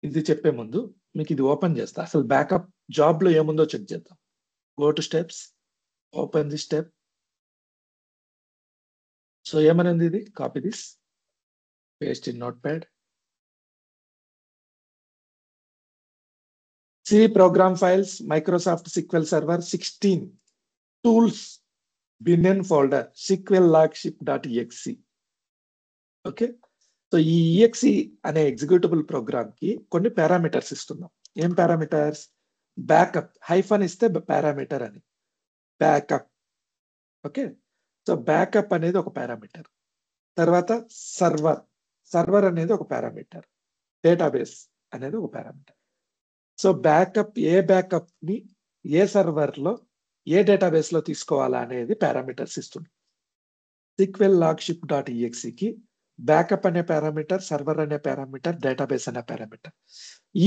S1: ఇది చెప్పే ముందు మీకు ఇది ఓపెన్ చేస్తా. అసలు బ్యాకప్ జాబ్ లో ఏముందో చెక్ చేద్దాం. Go to steps, open the step. So ఏమనింది ఇది? Copy this, paste in notepad. C program files, Microsoft SQL server 16, tools, Binn folder, SQL logship.exe. Okay, so ఈ exe అనే executable program కి కొన్ని parameters ఇస్తున్నాం. ఏం parameters? Backup, hyphen ఇస్తే parameter అని, బ్యాకప్. ఓకే, సో బ్యాకప్ అనేది ఒక పారామీటర్. తర్వాత సర్వర్ అనేది ఒక పారామీటర్. డేటాబేస్ అనేది ఒక పారామీటర్. సో బ్యాకప్, ఏ బ్యాకప్ ని ఏ సర్వర్ లో ఏ డేటాబేస్ లో తీసుకోవాలా అనేది పారామీటర్స్ ఇస్తుంది. SQL logship.exe కి బ్యాకప్ అనే పారామీటర్, సర్వర్ అనే పారామీటర్, డేటాబేస్ అనే పారామీటర్.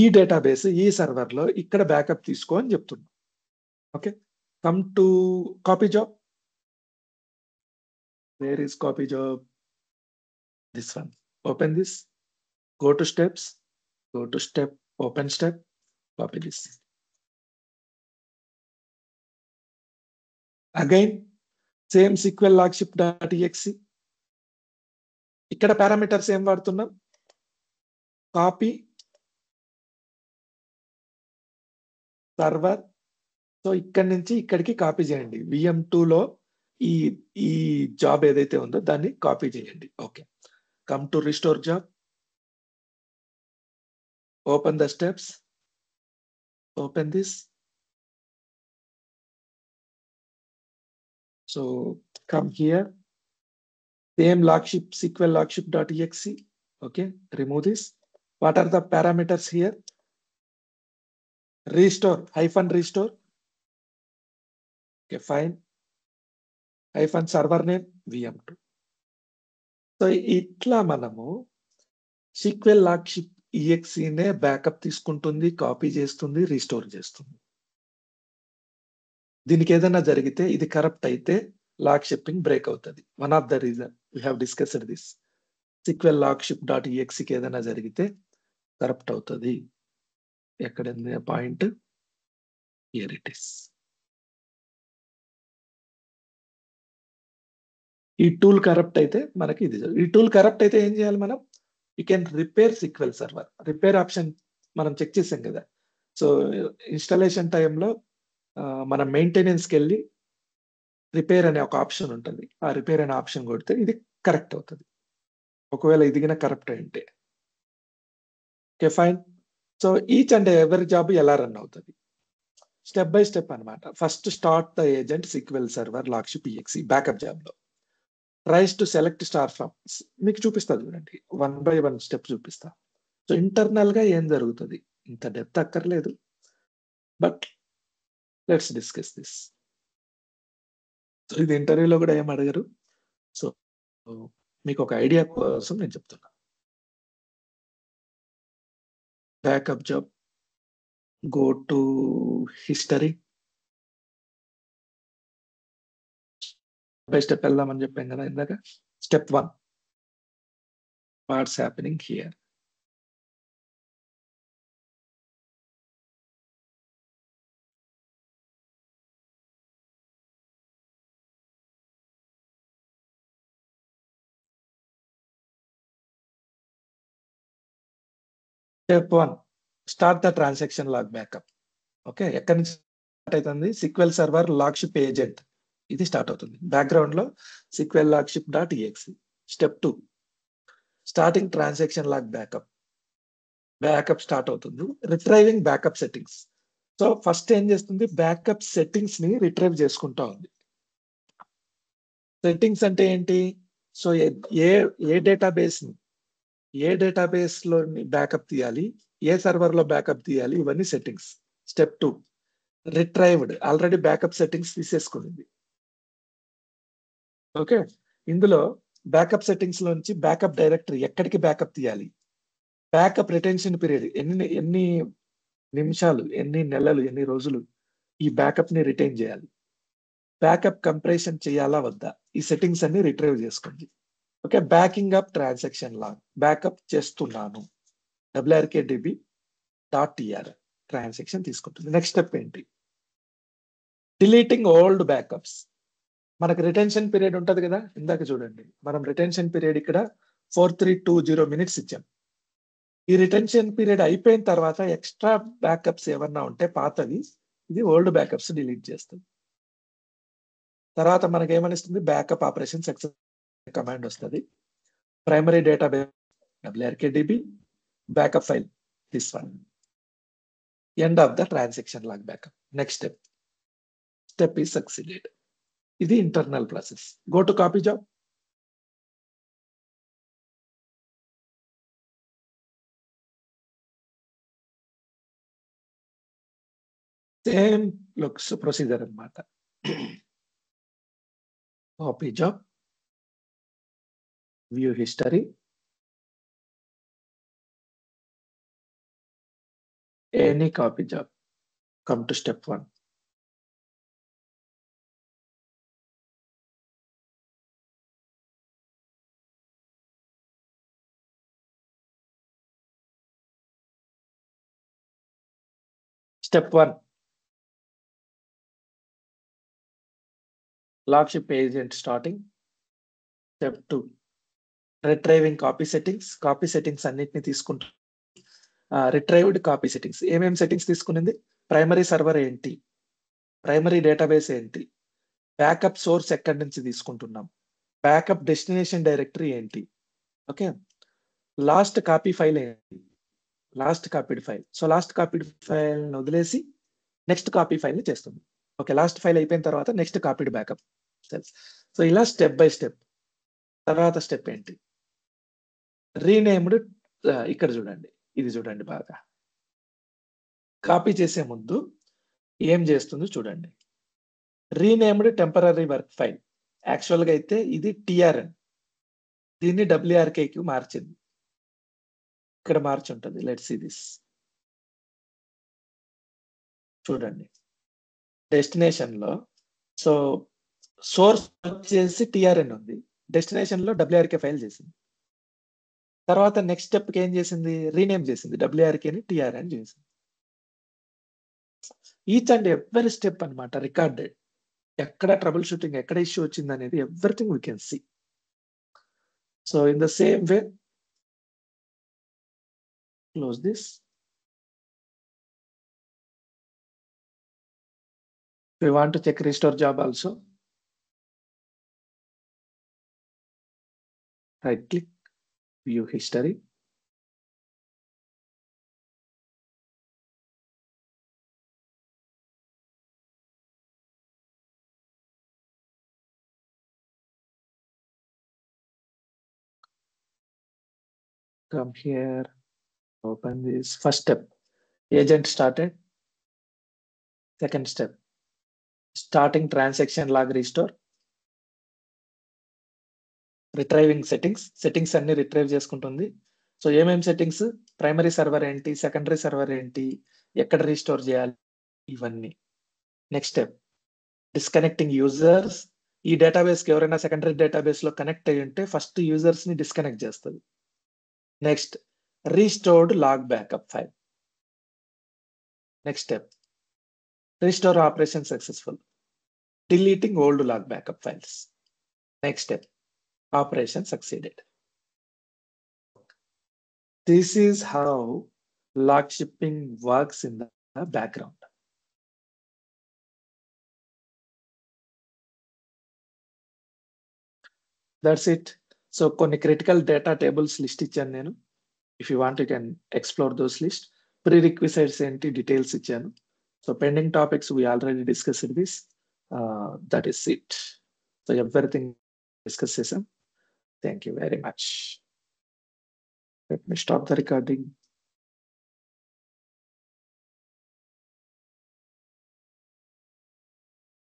S1: ఈ డేటాబేస్ ఈ సర్వర్ లో ఇక్కడ బ్యాకప్ తీసుకో అని చెప్తున్నాం. Okay, come to copy job. Where is copy job? This one. Open this, go to steps, go to step, open step, copy this. Again, same SQL logship.exe. ఇక్కడ parameters ఏం వాడుతున్నాం? Copy, server. So ఇక్కడి నుంచి ఇక్కడికి copy చేయండి. VM2 లో ఈ job ఏదైతే ఉందో దాన్ని కాపీ చేయండి. Okay, come to restore job, open the steps, open this, So come here, same logship, SQL logship.exe. Okay, remove this. What are the parameters here? Restore, -restore. Okay, fine. -server name VM2. So ఇట్లా మనము sequel logship ఈఎక్సీనే backup తీసుకుంటుంది, copy చేస్తుంది, restore చేస్తుంది. దీనికి ఏదైనా జరిగితే, ఇది కరప్ట్ అయితే లాక్ షిప్పింగ్ బ్రేక్ అవుతుంది. One of the reason we have discussed this. Sequel లాక్షిప్.exe ఏదైనా జరిగితే కరప్ట్ అవుతుంది. ఎక్కడ పాయింట్? Here it is. ఈ టూల్ కరప్ట్ అయితే మనకి ఇది, ఈ టూల్ కరప్ట్ అయితే ఏం చేయాలి మనం? You can repair sequel server. Repair option మనం చెక్ చేసాం కదా. సో ఇన్స్టాలేషన్ టైంలో మనం మెయింటెనెన్స్కి వెళ్ళి రిపేర్ అనే ఒక ఆప్షన్ ఉంటుంది. ఆ రిపేర్ అనే ఆప్షన్ కొడితే ఇది కరెక్ట్ అవుతుంది, ఒకవేళ ఇదిగిన కరప్ట్ అంటే. Okay fine. So each and every job ఎలా రన్ అవుతుంది, స్టెప్ బై స్టెప్ అనమాట. First start the agent sequel server logship EXE backup job లో. Tries to select star from, మీకు చూపిస్తా చూడండి, 1 by 1 స్టెప్ చూపిస్తా. సో ఇంటర్నల్ గా ఏం జరుగుతుంది, ఇంత డెప్త్ అక్కర్లేదు, but let's discuss this. So ఇది ఇంటర్వ్యూలో కూడా ఏం అడగరు. సో మీకు ఒక ఐడియా కోసం నేను చెప్తున్నా. Backup job, go to history. By step వెళ్దామని చెప్పాం కదా ఇందాక. Step 1, what's happening here. Step 1, start the transaction log backup. Okay, ఎక్కడి నుంచి స్టార్ట్ అవుతుంది? సీక్వెల్ సర్వర్ లాక్షిప్ ఏజెంట్, ఇది స్టార్ట్ అవుతుంది బ్యాక్గ్రౌండ్ లో. సీక్వెల్ లాక్షిప్.exe. Step 2, starting transaction log backup. Backup start అవుతుంది. Retrieving backup settings. So first ఏం చేస్తుంది, బ్యాకప్ సెట్టింగ్స్ ని రిట్రైవ్ చేసుకుంటా ఉంది. సెట్టింగ్స్ అంటే ఏంటి? సో ఏ డేటాబేస్ లో బ్యాకప్ తీయాలి, ఏ సర్వర్ లో బ్యాకప్ తీయాలి, ఇవన్నీ settings. Step 2, retrieved. Already backup settings తీసేసుకుంది. ఓకే, ఇందులో బ్యాకప్ సెట్టింగ్స్ లో నుంచి బ్యాకప్ డైరెక్టరీ ఎక్కడికి బ్యాకప్ తీయాలి, బ్యాకప్ రిటెన్షన్ పీరియడ్ ఎన్ని నిమిషాలు, ఎన్ని నెలలు, ఎన్ని రోజులు ఈ బ్యాకప్ ని రిటైన్ చేయాలి, బ్యాకప్ కంప్రెషన్ చేయాలా వద్దా, ఈ సెట్టింగ్స్ అన్ని రిట్రైవ్ చేసుకోండి. Okay, backing up transaction log, backup చేస్తున్నాను, wrkdb.tr ట్రాన్సాక్షన్ తీసుకుంటుంది. నెక్స్ట్ స్టెప్ ఏంటి? Deleting old backups. మనకు రిటెన్షన్ పీరియడ్ ఉంటది కదా, ఇందాక చూడండి మనం రిటెన్షన్ పీరియడ్ ఇక్కడ 4320 minutes ఇచ్చాం. ఈ రిటెన్షన్ పీరియడ్ అయిపోయిన తర్వాత ఎక్స్ట్రా బ్యాకప్స్ ఏమన్నా ఉంటే పాతవి, ఇది ఓల్డ్ బ్యాకప్స్ డిలీట్ చేస్తుంది. తర్వాత మనకి ఏమనిస్తుంది, బ్యాకప్ ఆపరేషన్ సక్సెస్ కమాండ్ వస్తుంది. Primary database wrkdb, backup file this one. End of the transaction log backup. Next step is succeeded. ఇది internal process. Go to copy job. Same looks procedure అన్నమాట. Copy job, view history, any copy job, come to step 1. Step 1, lockship agent starting. Step 2, retrieving copy settings. Copy settings అన్నిటిని తీసుకుంటూ retrieved copy settings. ఏమేమి settings తీసుకునింది? Primary server ఏంటి, primary database ఏంటి, backup source ఎక్కడి నుంచి తీసుకుంటున్నాం, backup destination directory ఏంటి, okay, last copy file ఏంటి, last copied file. So last copied file వదిలేసి నెక్స్ట్ కాపీ ఫైల్ ని చేస్తుంది. ఓకే, లాస్ట్ ఫైల్ అయిపోయిన తర్వాత next copied backup. Cells. So ఇలా స్టెప్ బై స్టెప్. తర్వాత స్టెప్ ఏంటి? రీనేమ్డ్ ఇక్కడ చూడండి, ఇది చూడండి బాగా. కాపీ చేసే ముందు ఏం చేస్తుందో చూడండి. Renamed temporary work file. యాక్చువల్గా అయితే ఇది టిఆర్ఎన్, దీన్ని డబ్ల్యూఆర్కేకి మార్చింది. ఇక్కడ మార్చి ఉంటుంది. Let's see this. చూడండి డెస్టినేషన్ లో, సో సోర్స్ వచ్చేసి టిఆర్ఎన్ ఉంది, డెస్టినేషన్ లో డబ్ల్యూఆర్కే ఫైల్ చేసింది. తర్వాత నెక్స్ట్ స్టెప్ కి ఏం చేసింది? రీనేమ్ చేసింది, డబ్ల్యూఆర్కేని టిఆర్ఎన్ చేసింది. ఈచ్ అండ్ ఎవ్రీ స్టెప్ అన్నమాట రికార్డెడ్. ఎక్కడ ట్రబుల్ షూటింగ్, ఎక్కడ ఇష్యూ వచ్చింది అనేది everything we can see. So in the same way, close this. We want to check restore job also. Right click, view history. Come here, open this. First step, agent started. Second step, starting transaction log restore. Retrieving settings అన్ని retrieve చేసుకుంటుంది. So ఏమేమి settings? Primary server ఏంటి, secondary server ఏంటి, ఎక్కడ restore చేయాలి, ఇవన్నీ. Next step, disconnecting users. ఈ database కి ఎవరైనా సెకండరీ డేటాబేస్ లో కనెక్ట్ అయ్యి ఉంటే ఫస్ట్ యూజర్స్ ని డిస్కనెక్ట్ చేస్తుంది. Next, restored log backup file. Next step, restore operation successful, deleting old log backup files. Next step, operation succeeded. This is how log shipping works in the background. That's it. So కొన్ని critical data tables list ఇచ్చాను నేను. If you want, you can explore those lists. Prerequisites ఏంటి, details ఇచ్చాను. So pending topics, we already discussed this. That is it. So everything discussed చేసాం. Thank you very much. Let me stop the recording.